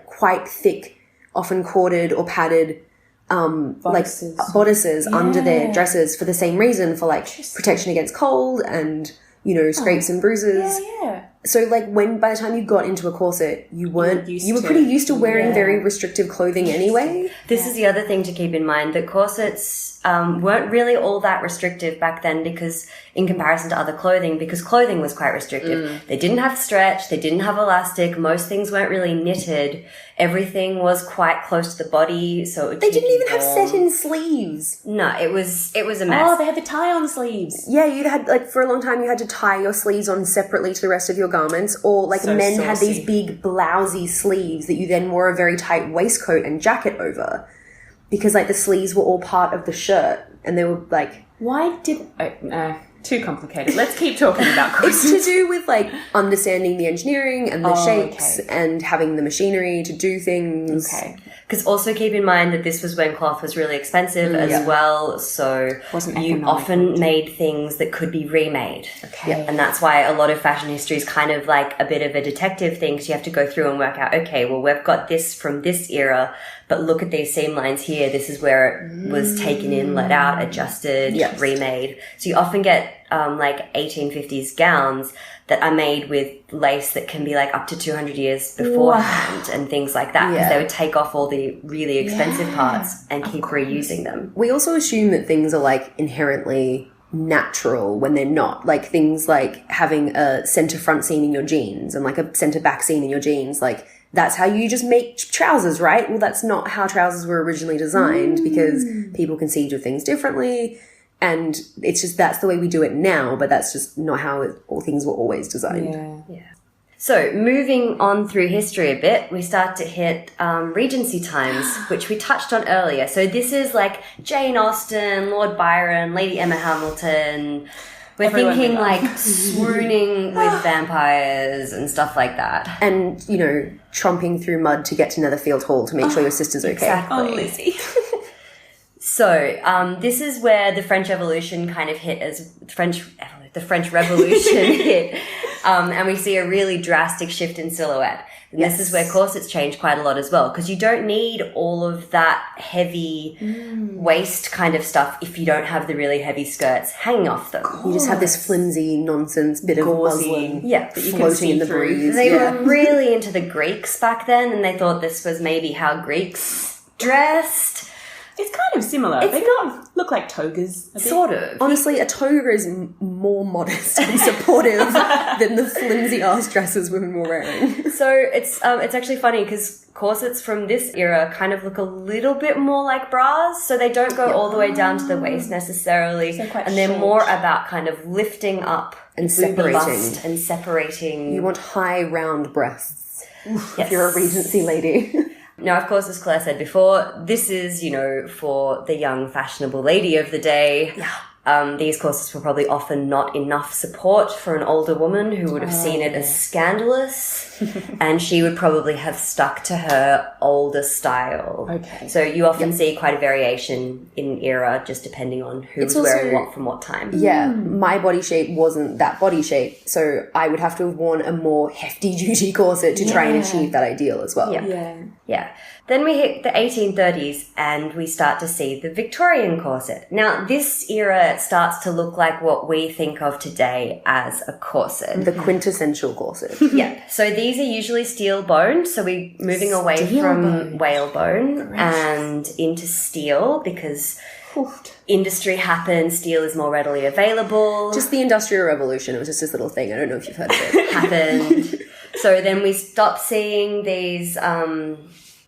quite thick, often corded or padded bodices under their dresses for the same reason, for like protection against cold and, you know, scrapes and bruises. Yeah. So, like, by the time you got into a corset, you were pretty used to wearing very restrictive clothing anyway. This is the other thing to keep in mind, that corsets weren't really all that restrictive back then, because in comparison to other clothing, because clothing was quite restrictive. They didn't have stretch, they didn't have elastic, most things weren't really knitted. Everything was quite close to the body, so it would They didn't even have set-in sleeves. No, it was a mess. Oh, they had the tie-on sleeves. Yeah, you had, like, for a long time, you had to tie your sleeves on separately to the rest of your garments, or, like, So men had saucy. these big blousey sleeves that you then wore a very tight waistcoat and jacket over, because, like, the sleeves were all part of the shirt, and they were, like... Why did... too complicated. Let's keep talking about corsets. It's to do with, like, understanding the engineering and the shapes and having the machinery to do things. Okay. Because also keep in mind that this was when cloth was really expensive as well, so Wasn't you economical. often made things that could be remade. Okay. Yeah. And that's why a lot of fashion history is kind of like a bit of a detective thing, because you have to go through and work out, okay, well, we've got this from this era, but look at these seam lines here. This is where it was taken in, let out, adjusted, remade. So you often get like 1850s gowns that are made with lace that can be like up to 200 years beforehand and things like that, because they would take off all the really expensive parts and keep reusing them. We also assume that things are, like, inherently natural when they're not. Like, things like having a center front seam in your jeans and, like, a center back seam in your jeans, like, that's how you just make trousers, right? Well, that's not how trousers were originally designed, because people conceived of things differently. And it's just, that's the way we do it now, but that's just not how all things were always designed. Yeah. So moving on through history a bit, we start to hit Regency times, which we touched on earlier. So this is like Jane Austen, Lord Byron, Lady Emma Hamilton. We're thinking like swooning with vampires and stuff like that. And, you know, tromping through mud to get to Netherfield Hall to make sure your sister's okay. Exactly. Oh, Lizzie. So this is where the French Revolution kind of hit, as the French Revolution hit, and we see a really drastic shift in silhouette. And this is where corsets change quite a lot as well, because you don't need all of that heavy waist kind of stuff if you don't have the really heavy skirts hanging off them. You just have this flimsy nonsense bit of muslin that you can floating see in the through. breeze. They were really into the Greeks back then, and they thought this was maybe how Greeks dressed. It's kind of similar. They kind of look like togas. A bit. Sort of. Honestly, a toga is more modest and supportive than the flimsy ass dresses women were wearing. So it's actually funny, because corsets from this era kind of look a little bit more like bras, so they don't go all the way down to the waist necessarily, So quite and they're short. more about kind of lifting up And the separating. bust and separating. You want high, round breasts Yes. if you're a Regency lady. Now, of course, as Claire said before, this is, you know, for the young fashionable lady of the day. Yeah. These corsets were probably often not enough support for an older woman who would have seen it as scandalous, and she would probably have stuck to her older style. Okay. So you often see quite a variation in era, just depending on who's wearing what from what time. Yeah, my body shape wasn't that body shape, so I would have to have worn a more hefty duty corset to try and achieve that ideal as well. Yeah. Yeah. Then we hit the 1830s and we start to see the Victorian corset. Now, this era starts to look like what we think of today as a corset. The quintessential corset. Yeah. So these are usually steel boned. So we're moving away from whalebone and into steel, because industry happened, steel is more readily available. Just the Industrial Revolution. It was just this little thing. I don't know if you've heard of it. Happened. So then we stopped seeing these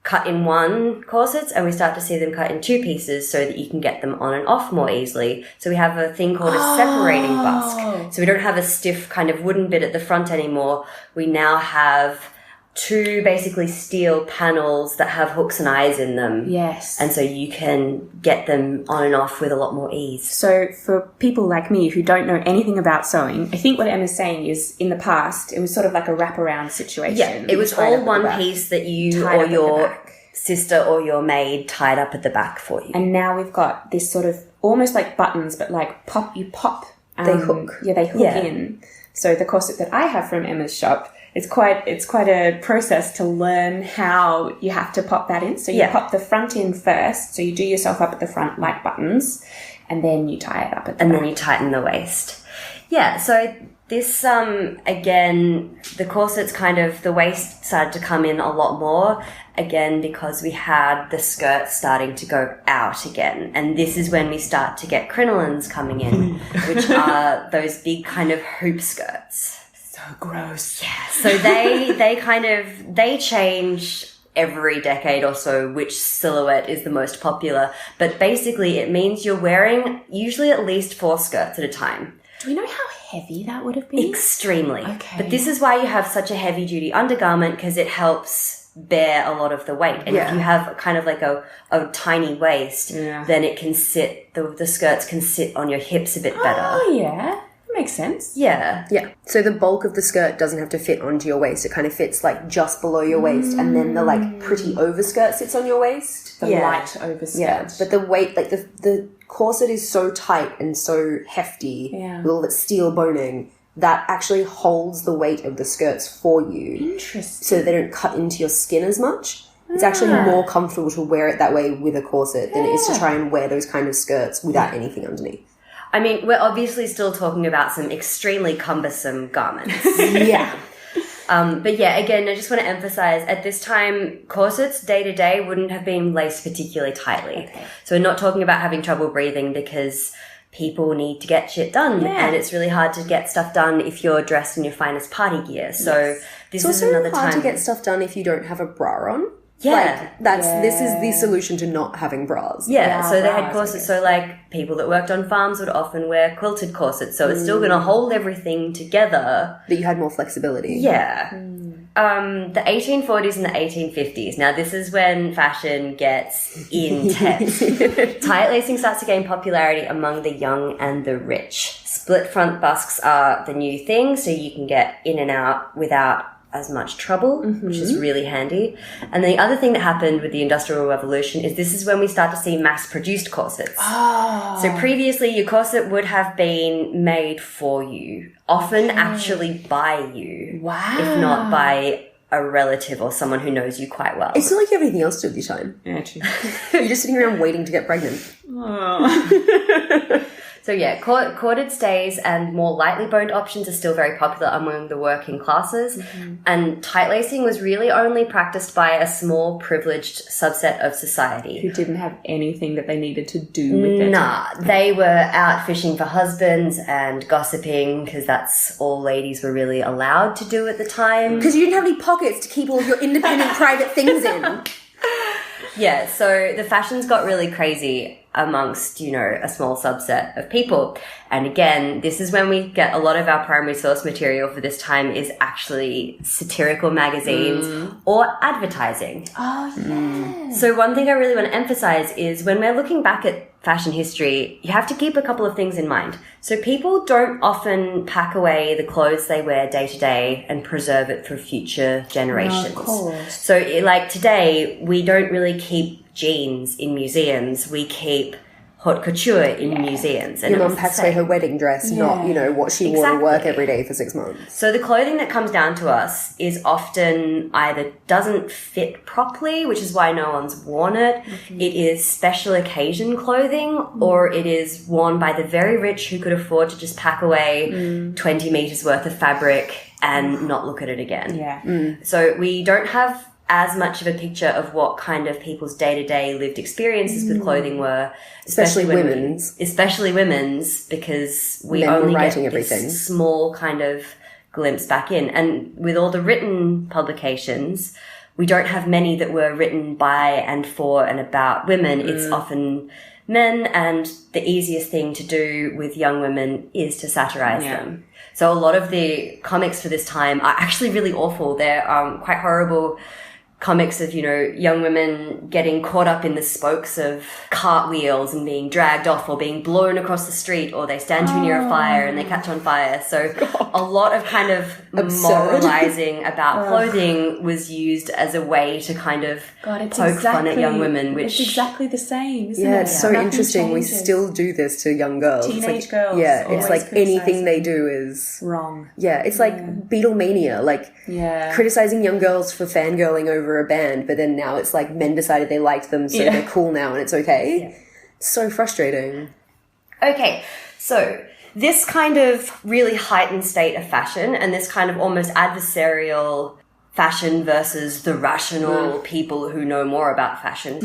cut in one corsets, and we start to see them cut in two pieces so that you can get them on and off more easily. So we have a thing called a separating busk. So we don't have a stiff kind of wooden bit at the front anymore. We now have two basically steel panels that have hooks and eyes in them. Yes. And so you can get them on and off with a lot more ease. So for people like me who don't know anything about sewing, I think what Emma's saying is in the past, it was sort of like a wraparound situation. Yeah, it was all one piece that you or your sister or your maid tied up at the back for you. And now we've got this sort of almost like buttons, but like pop. They hook. Yeah, they hook in. So the corset that I have from Emma's shop, it's quite a process to learn how you have to pop that in. So you pop the front in first. So you do yourself up at the front like buttons, and then you tie it up at the back. And then you tighten the waist. Yeah, so this, again, the corsets kind of, the waist started to come in a lot more, again, because we had the skirts starting to go out again. And this is when we start to get crinolines coming in, which are those big kind of hoop skirts. So gross. Yeah. So they change every decade or so which silhouette is the most popular. But basically it means you're wearing usually at least 4 skirts at a time. Do we know how heavy that would have been? Extremely. Okay. But this is why you have such a heavy duty undergarment, because it helps bear a lot of the weight. And if you have kind of like a tiny waist, then it can sit, the skirts can sit on your hips a bit better. Oh, yeah. Makes sense. Yeah. Yeah. So the bulk of the skirt doesn't have to fit onto your waist. It kind of fits like just below your waist, and then the like pretty overskirt sits on your waist. The light overskirt. Yeah. But the weight, like the corset is so tight and so hefty with all that steel boning that actually holds the weight of the skirts for you. Interesting. So they don't cut into your skin as much. It's actually more comfortable to wear it that way with a corset than it is to try and wear those kind of skirts without anything underneath. I mean, we're obviously still talking about some extremely cumbersome garments. Yeah. But yeah, again, I just want to emphasize, at this time, corsets day to day wouldn't have been laced particularly tightly. Okay. So we're not talking about having trouble breathing, because people need to get shit done. And it's really hard to get stuff done if you're dressed in your finest party gear. So this is another time. It's also hard to get stuff done if you don't have a bra on. Yeah. Like, this is the solution to not having bras. Yeah, so they had corsets. So, like, people that worked on farms would often wear quilted corsets. So it's still going to hold everything together. But you had more flexibility. Yeah. The 1840s and the 1850s. Now, this is when fashion gets intense. Tight lacing starts to gain popularity among the young and the rich. Split front busks are the new thing, so you can get in and out without as much trouble, which is really handy. And then the other thing that happened with the Industrial Revolution is this is when we start to see mass-produced corsets. Oh. So previously, your corset would have been made for you, often actually by you, if not by a relative or someone who knows you quite well. It's not like you have anything else to do with your time. Yeah, true. You're just sitting around waiting to get pregnant. Oh. So yeah, corded stays and more lightly boned options are still very popular among the working classes. And tight lacing was really only practiced by a small privileged subset of society. Who didn't have anything that they needed to do with it. Nah, they were out fishing for husbands and gossiping, because that's all ladies were really allowed to do at the time. Because you didn't have any pockets to keep all of your independent private things in. Yeah, so the fashions got really crazy amongst, a small subset of people. And again, this is when we get a lot of our primary source material for this time is actually satirical magazines or advertising. Oh, yeah. So one thing I really want to emphasize is when we're looking back at fashion history, you have to keep a couple of things in mind. So people don't often pack away the clothes they wear day to day and preserve it for future generations. Of course. So like today, we don't really keep jeans in museums. We keep haute couture in museums. And your mum packs away her wedding dress, not, what she wore to work every day for 6 months. So the clothing that comes down to us is often either doesn't fit properly, which is why no one's worn it. It is special occasion clothing, or it is worn by the very rich who could afford to just pack away 20 meters worth of fabric and not look at it again. Yeah. So we don't have as much of a picture of what kind of people's day-to-day lived experiences with clothing were. Especially women's. Especially women's, because we Men only were writing get everything. this small kind of glimpse back in. And with all the written publications, we don't have many that were written by and for and about women. It's often men, and the easiest thing to do with young women is to satirize them. So a lot of the comics for this time are actually really awful. They're quite horrible comics of, young women getting caught up in the spokes of cartwheels and being dragged off, or being blown across the street, or they stand too near a fire and they catch on fire. So a lot of kind of moralizing about clothing was used as a way to kind of poke fun at young women. Which it's exactly the same, isn't it? Yeah, it's so interesting. We still do this to young girls. Teenage girls. Yeah, it's like anything they do is wrong. Yeah, it's like Beatlemania, criticizing young girls for fangirling over a band, but then now it's like men decided they liked them, so they're cool now and it's okay. Yeah. It's so frustrating. Okay, so this kind of really heightened state of fashion and this kind of almost adversarial fashion versus the rational people who know more about fashion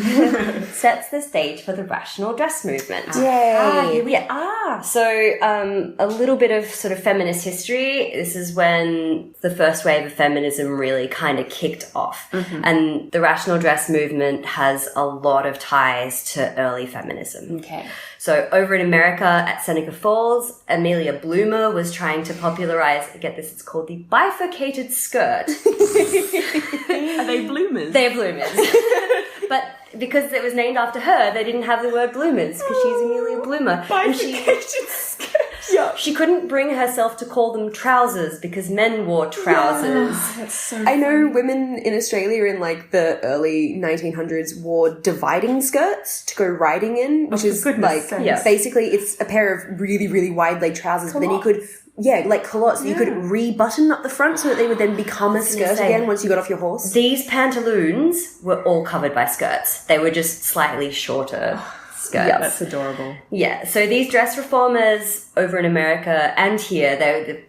sets the stage for the rational dress movement. Yay! Here we are. So a little bit of sort of feminist history. This is when the first wave of feminism really kind of kicked off. And the rational dress movement has a lot of ties to early feminism. Okay. So over in America at Seneca Falls, Amelia Bloomer was trying to popularize, get this, it's called the bifurcated skirt. Are they bloomers? They're bloomers. But because it was named after her, they didn't have the word bloomers because she's Amelia Bloomer. Bifurcated skirt. Yeah. She couldn't bring herself to call them trousers because men wore trousers. That's so I know women in Australia in like the early 1900s wore dividing skirts to go riding in, which is like basically it's a pair of really, really wide leg trousers, but then you could like culottes. You could rebutton up the front so that they would then become a skirt again once you got off your horse. These pantaloons were all covered by skirts. They were just slightly shorter skirts. Yeah, that's adorable. Yeah, so these dress reformers over in America and here,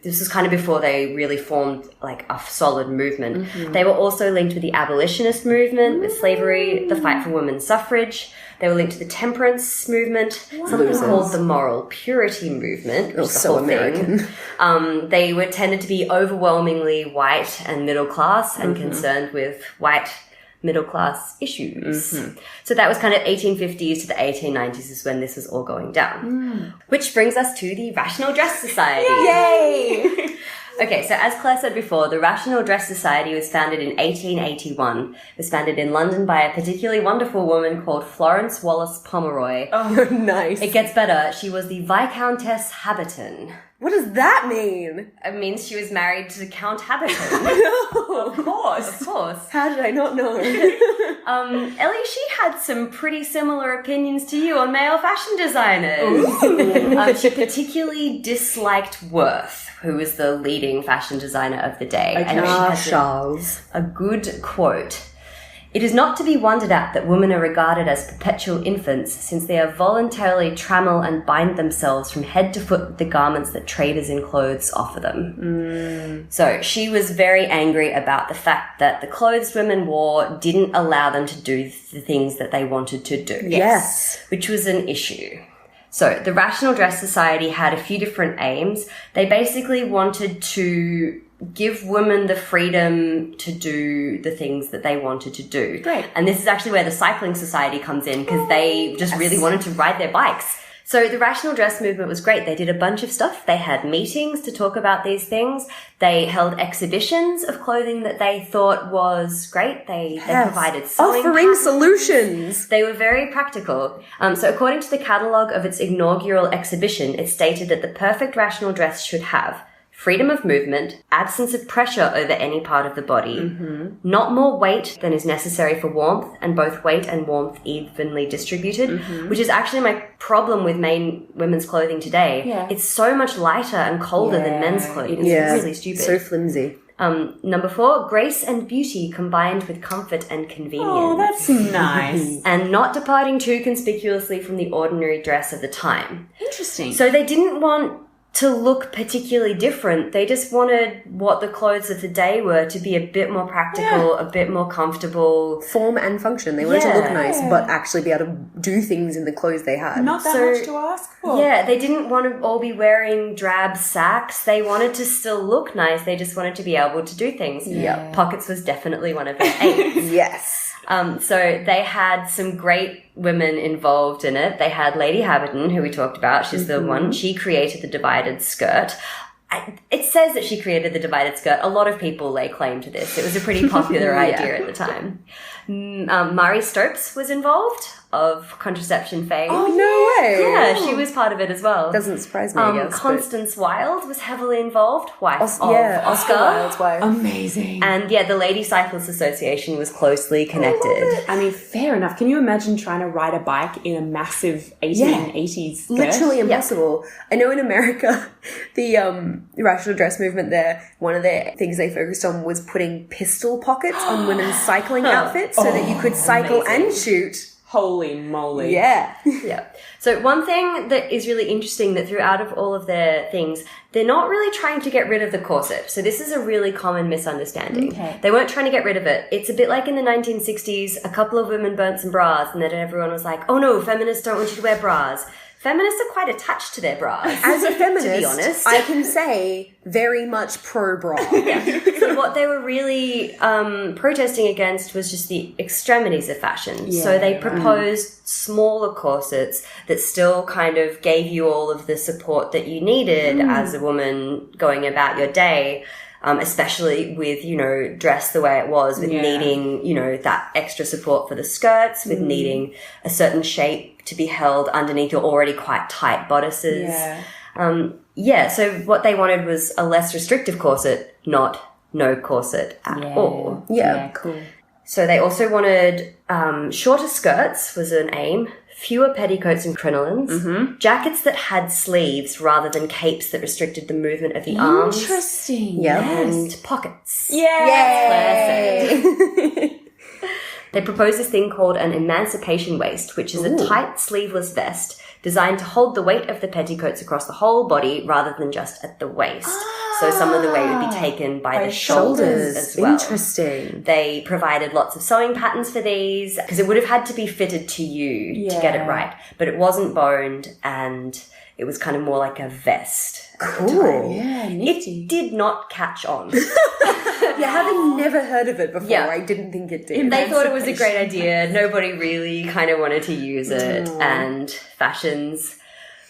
this was kind of before they really formed like a solid movement. They were also linked with the abolitionist movement, with slavery, the fight for women's suffrage. They were linked to the temperance movement, something called the moral purity movement, which is the whole American thing. They were tended to be overwhelmingly white and middle class and concerned with white middle class issues. So that was kind of 1850s to the 1890s is when this was all going down. Which brings us to the Rational Dress Society. Yay! Okay, so as Claire said before, the Rational Dress Society was founded in 1881. It was founded in London by a particularly wonderful woman called Florence Wallace Pomeroy. Oh, nice. It gets better. She was the Viscountess Haberton. What does that mean? It means she was married to Count Haberton. Of course. Of course. How did I not know? Ellie, she had some pretty similar opinions to you on male fashion designers. She particularly disliked Worth, who was the leading fashion designer of the day. Okay. And she has a good quote. "It is not to be wondered at that women are regarded as perpetual infants, since they are voluntarily trammel and bind themselves from head to foot with the garments that traders in clothes offer them." So she was very angry about the fact that the clothes women wore didn't allow them to do the things that they wanted to do. Yes. Which was an issue. So the Rational Dress Society had a few different aims. They basically wanted to give women the freedom to do the things that they wanted to do. Great. And this is actually where the Cycling Society comes in because they just really wanted to ride their bikes. So the rational dress movement was great. They did a bunch of stuff. They had meetings to talk about these things. They held exhibitions of clothing that they thought was great. They provided sewing offering patterns. Solutions. They were very practical. So according to the catalogue of its inaugural exhibition, it stated that the perfect rational dress should have freedom of movement, absence of pressure over any part of the body, not more weight than is necessary for warmth, and both weight and warmth evenly distributed, which is actually my problem with women's clothing today. Yeah. It's so much lighter and colder than men's clothing. It's really stupid. So flimsy. Number 4, grace and beauty combined with comfort and convenience. Oh, that's nice. And not departing too conspicuously from the ordinary dress of the time. Interesting. So they didn't want to look particularly different. They just wanted what the clothes of the day were to be a bit more practical, a bit more comfortable. Form and function. They wanted to look nice, but actually be able to do things in the clothes they had. Not that much to ask for. Yeah, they didn't want to all be wearing drab sacks. They wanted to still look nice. They just wanted to be able to do things. Yeah. Pockets was definitely one of their aims. Yes. So they had some great women involved in it. They had Lady Haberton, who we talked about. She's the one. She created the divided skirt. It says that she created the divided skirt. A lot of people lay claim to this. It was a pretty popular idea at the time. Marie Stopes was involved, of contraception fame. Oh, no way. Yeah, she was part of it as well. Doesn't surprise me, I guess. Constance Wilde was heavily involved, wife of Oscar Wilde's wife. Amazing. And the Lady Cyclists Association was closely connected. I mean, fair enough. Can you imagine trying to ride a bike in a massive 1880s skirt? Literally impossible. I know in America, the rational dress movement there, one of the things they focused on was putting pistol pockets on women's cycling outfits so that you could cycle and shoot. Holy moly. Yeah. Yeah. So one thing that is really interesting that throughout of all of their things, they're not really trying to get rid of the corset. So this is a really common misunderstanding. Okay. They weren't trying to get rid of it. It's a bit like in the 1960s, a couple of women burnt some bras and then everyone was like, oh no, feminists don't want you to wear bras. Feminists are quite attached to their bras. As a feminist, to be honest, I can say very much pro-bra. So what they were really protesting against was just the extremities of fashion. So they proposed smaller corsets that still kind of gave you all of the support that you needed as a woman going about your day. Especially with, dress the way it was, with needing, that extra support for the skirts, with needing a certain shape to be held underneath your already quite tight bodices. So what they wanted was a less restrictive corset, not no corset at all. Yeah, cool. So they also wanted shorter skirts was an aim, fewer petticoats and crinolines, jackets that had sleeves rather than capes that restricted the movement of the arms. Interesting. And pockets. Yay! They proposed this thing called an emancipation waist, which is a tight sleeveless vest designed to hold the weight of the petticoats across the whole body rather than just at the waist. So some of the weight would be taken by the shoulders as well. Interesting. They provided lots of sewing patterns for these because it would have had to be fitted to you to get it right. But it wasn't boned and it was kind of more like a vest. Cool. Yeah, nifty. It did not catch on. Having never heard of it before, Yeah. I didn't think it did. They thought it was a great idea. Nobody really kind of wanted to use it. And fashions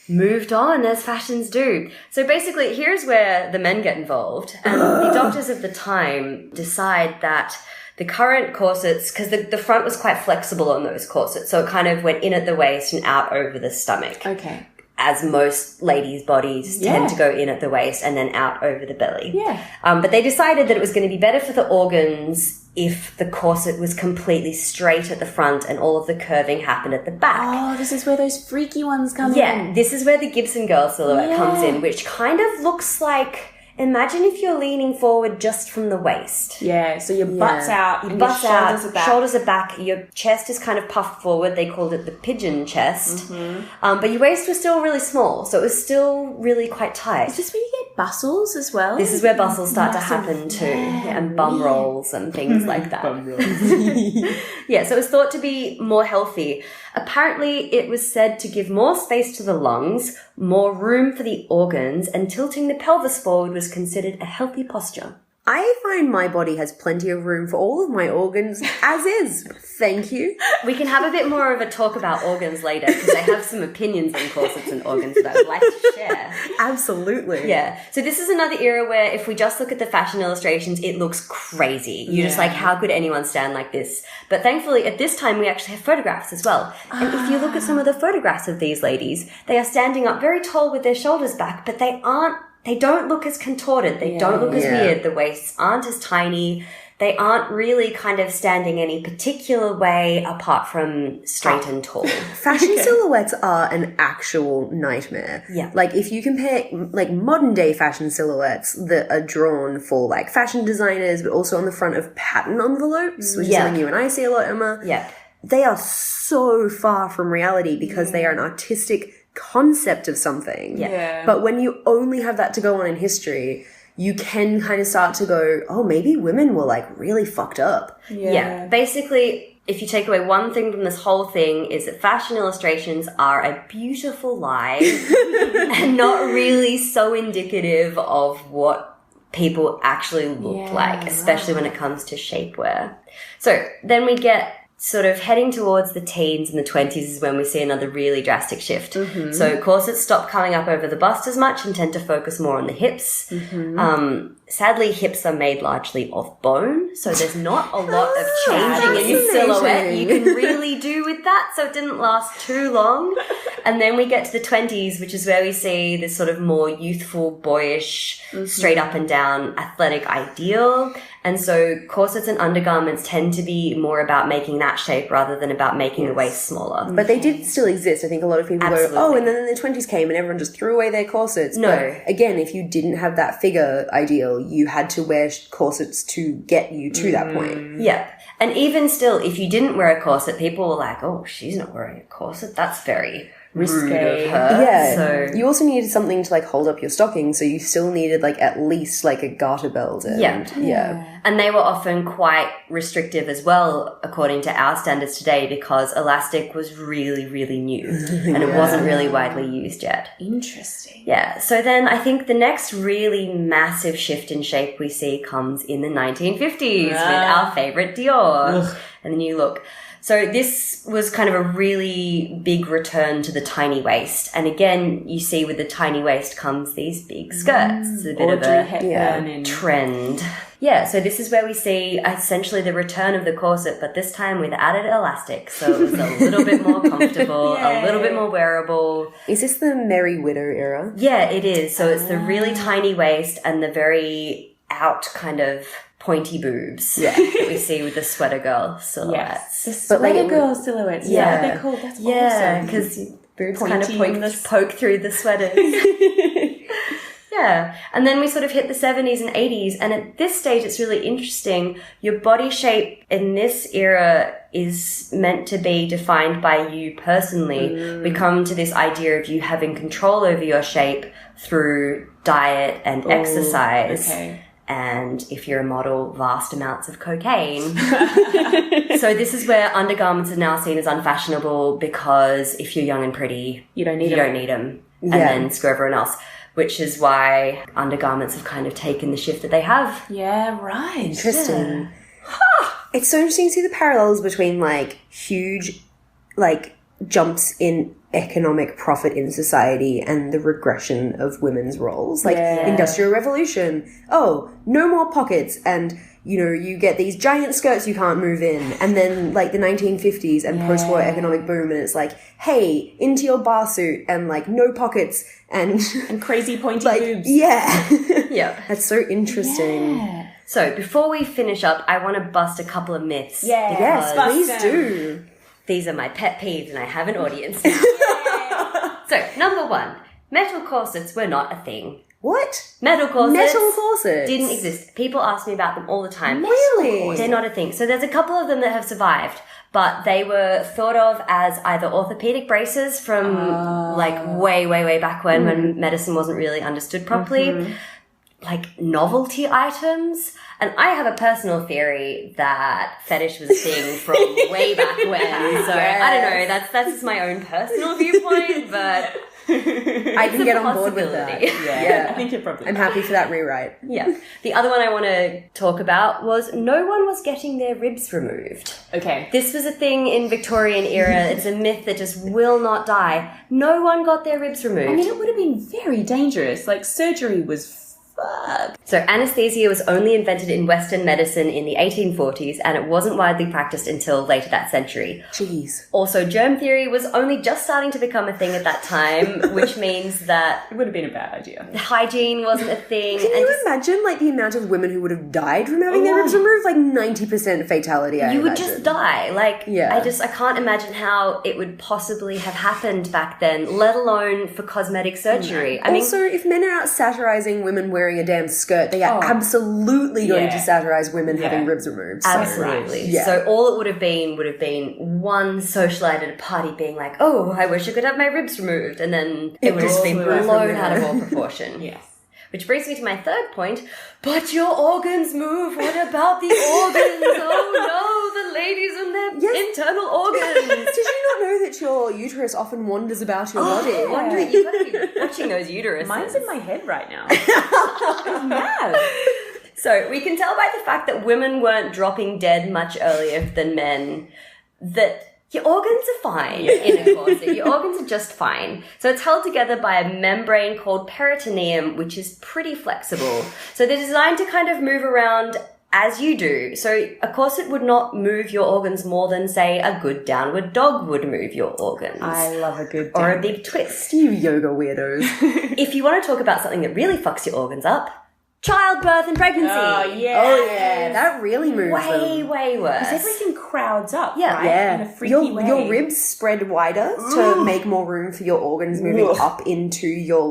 moved on as fashions do. So basically, here's where the men get involved. And the doctors of the time decide that the current corsets, because the front was quite flexible on those corsets, so it kind of went in at the waist and out over the stomach. Okay. As most ladies' bodies tend to go in at the waist and then out over the belly. Yeah. But they decided that it was going to be better for the organs if the corset was completely straight at the front and all of the curving happened at the back. Oh, this is where those freaky ones come in. Yeah, this is where the Gibson Girl silhouette comes in, which kind of looks like... Imagine if you're leaning forward just from the waist. Yeah, so your butt's out, Your and butt's your out, shoulders are back. shoulders are back, your chest is kind of puffed forward. They called it the pigeon chest. But your waist was still really small, so it was still really quite tight. Is this where you get bustles as well? This is where bustles start to happen too, and bum rolls and things like that. Bum rolls. Yeah, so it was thought to be more healthy. Apparently, it was said to give more space to the lungs, more room for the organs, and tilting the pelvis forward was considered a healthy posture. I find my body has plenty of room for all of my organs as is. Thank you. We can have a bit more of a talk about organs later because I have some opinions on corsets and organs that I would like to share. Absolutely. Yeah. So this is another era where if we just look at the fashion illustrations, it looks crazy. You're just like, how could anyone stand like this? But thankfully at this time we actually have photographs as well. And if you look at some of the photographs of these ladies, they are standing up very tall with their shoulders back, but they don't look as contorted. They don't look as weird. The waists aren't as tiny. They aren't really kind of standing any particular way apart from straight and tall. Fashion silhouettes are an actual nightmare. Yeah. Like, if you compare, like, modern day fashion silhouettes that are drawn for, like, fashion designers, but also on the front of pattern envelopes, which is something you and I see a lot, Emma. Yeah. They are so far from reality because they are an artistic concept of something. Yeah. But when you only have that to go on in history, you can kind of start to go, oh, maybe women were like really fucked up. Yeah. Basically, if you take away one thing from this whole thing is that fashion illustrations are a beautiful lie and not really so indicative of what people actually look like, especially when it comes to shapewear. So then we get sort of heading towards the teens and the 20s is when we see another really drastic shift. So corsets stop coming up over the bust as much and tend to focus more on the hips. Sadly, hips are made largely of bone, so there's not a lot of changing in silhouette you can really do with that, so it didn't last too long. And then we get to the 20s, which is where we see this sort of more youthful, boyish, straight up and down athletic ideal. And so corsets and undergarments tend to be more about making that shape rather than about making the waist smaller. But they did still exist. I think a lot of people go, oh, and then the 20s came and everyone just threw away their corsets. No. But again, if you didn't have that figure ideal, you had to wear corsets to get you to that point. Yeah. And even still, if you didn't wear a corset, people were like, oh, she's not wearing a corset. That's very risque of her. Yeah. So you also needed something to like hold up your stocking, so you still needed like at least like a garter belt. And, yeah. And they were often quite restrictive as well, according to our standards today, because elastic was really, really new and it wasn't really widely used yet. Interesting. Yeah. So then I think the next really massive shift in shape we see comes in the 1950s with our favorite Dior and the new look. So this was kind of a really big return to the tiny waist. And again, you see with the tiny waist comes these big skirts. It's a bit of a trend. Yeah, so this is where we see essentially the return of the corset, but this time with added elastic. So it was a little bit more comfortable, a little bit more wearable. Is this the Merry Widow era? Yeah, it is. So it's the really tiny waist and the very out kind of pointy boobs that we see with the sweater girl silhouettes. Yes. The sweater girl silhouettes. Yeah, they're cool. That's awesome. Yeah, because boobs kind of poke through the sweaters. Yeah. And then we sort of hit the 70s and 80s. And at this stage, it's really interesting. Your body shape in this era is meant to be defined by you personally. We come to this idea of you having control over your shape through diet and exercise. Okay. And if you're a model, vast amounts of cocaine. So this is where undergarments are now seen as unfashionable because if you're young and pretty, you don't need them. And then screw everyone else. Which is why undergarments have kind of taken the shift that they have. Yeah, right. Interesting. It's so interesting to see the parallels between like huge like jumps in economic profit in society and the regression of women's roles. Like Industrial Revolution. Oh, no more pockets and you know, you get these giant skirts you can't move in. And then, like, the 1950s and post-war economic boom, and it's like, hey, into your bar suit and, like, no pockets and crazy pointy boobs. Yeah. That's so interesting. Yeah. So, before we finish up, I want to bust a couple of myths. Yeah. Yes, please do. These are my pet peeves and I have an audience now. So, number one, metal corsets were not a thing. What? Metal corsets Didn't exist. People ask me about them all the time. Really? They're not a thing. So there's a couple of them that have survived, but they were thought of as either orthopedic braces from like way, way, way back when medicine wasn't really understood properly, like novelty items. And I have a personal theory that fetish was a thing from way back when. So I don't know. That's just my own personal viewpoint, but I can get on board with that. Yeah. I think you're probably I'm happy for that rewrite. Yeah. The other one I want to talk about was no one was getting their ribs removed. Okay. This was a thing in Victorian era. It's a myth that just will not die. No one got their ribs removed. I mean, it would have been very dangerous. Like, surgery was fuck. So anesthesia was only invented in Western medicine in the 1840s, and it wasn't widely practiced until later that century. Jeez. Also, germ theory was only just starting to become a thing at that time, which means that it would have been a bad idea. Hygiene wasn't a thing. Can you imagine, like, the amount of women who would have died from having their ribs removed? Like, 90% fatality, I You would imagine. just die. Like, I can't imagine how it would possibly have happened back then, let alone for cosmetic surgery. I mean, also, if men are out satirizing women wearing wearing a damn skirt, they are absolutely going to satirize women having ribs removed. So. Absolutely. Yeah. So all it would have been one socialite at a party being like, oh, I wish I could have my ribs removed. And then it would just be blown out of all proportion. Yes. Which brings me to my third point. But your organs move. What about the organs? Oh no, the ladies and their internal organs. Did you not know that your uterus often wanders about your body? Wondering, you've got to be watching those uteruses. Mine's in my head right now. It's mad. So we can tell by the fact that women weren't dropping dead much earlier than men that your organs are fine in a corset. Your organs are just fine. So it's held together by a membrane called peritoneum, which is pretty flexible. So they're designed to kind of move around as you do. So a corset would not move your organs more than, say, a good downward dog would move your organs. I love a good or a big twist. You yoga weirdos. If you want to talk about something that really fucks your organs up, childbirth and pregnancy. Oh, yeah. Oh, yeah. That really moves them. Way worse. Because everything crowds up, Yeah. right? Yeah. In a freaky way. Your ribs spread wider to make more room for your organs moving up into your,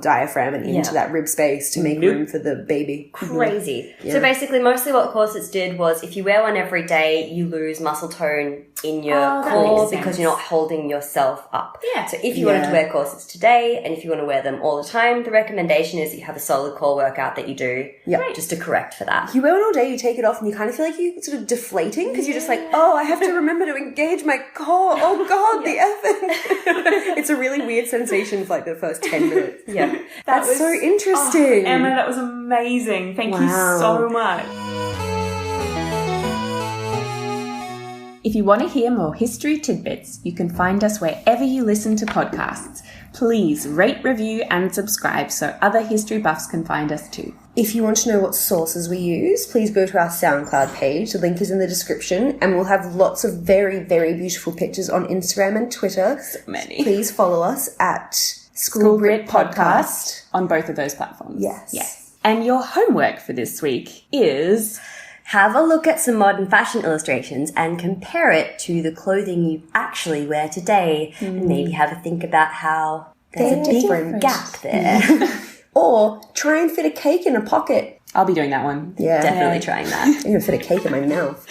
diaphragm and into that rib space to make room for the baby. Crazy. Yeah. So basically, mostly what corsets did was if you wear one every day, you lose muscle tone in your that core makes because sense. you're not holding yourself up. Yeah. So if you wanted to wear corsets today and if you want to wear them all the time, the recommendation is that you have a solid core workout that you do just to correct for that. You wear one all day, you take it off, and you kind of feel like you're sort of deflating because you're just like, oh, I have to remember to engage my core. Oh, God, the effing. It's a really weird sensation for the first 10 minutes. Yeah. That's so interesting. Oh, Emma, that was amazing. Thank you so much. If you want to hear more history tidbits, you can find us wherever you listen to podcasts. Please rate, review, and subscribe so other history buffs can find us too. If you want to know what sources we use, please go to our SoundCloud page. The link is in the description, and we'll have lots of very, very beautiful pictures on Instagram and Twitter. So many. Please follow us at School Brit Podcast on both of those platforms. Yes. And your homework for this week is... Have a look at some modern fashion illustrations and compare it to the clothing you actually wear today. And maybe have a think about how there's a big gap there. Or try and fit a cake in a pocket. I'll be doing that one. Yeah. Definitely trying that. I'm going to fit a cake in my mouth.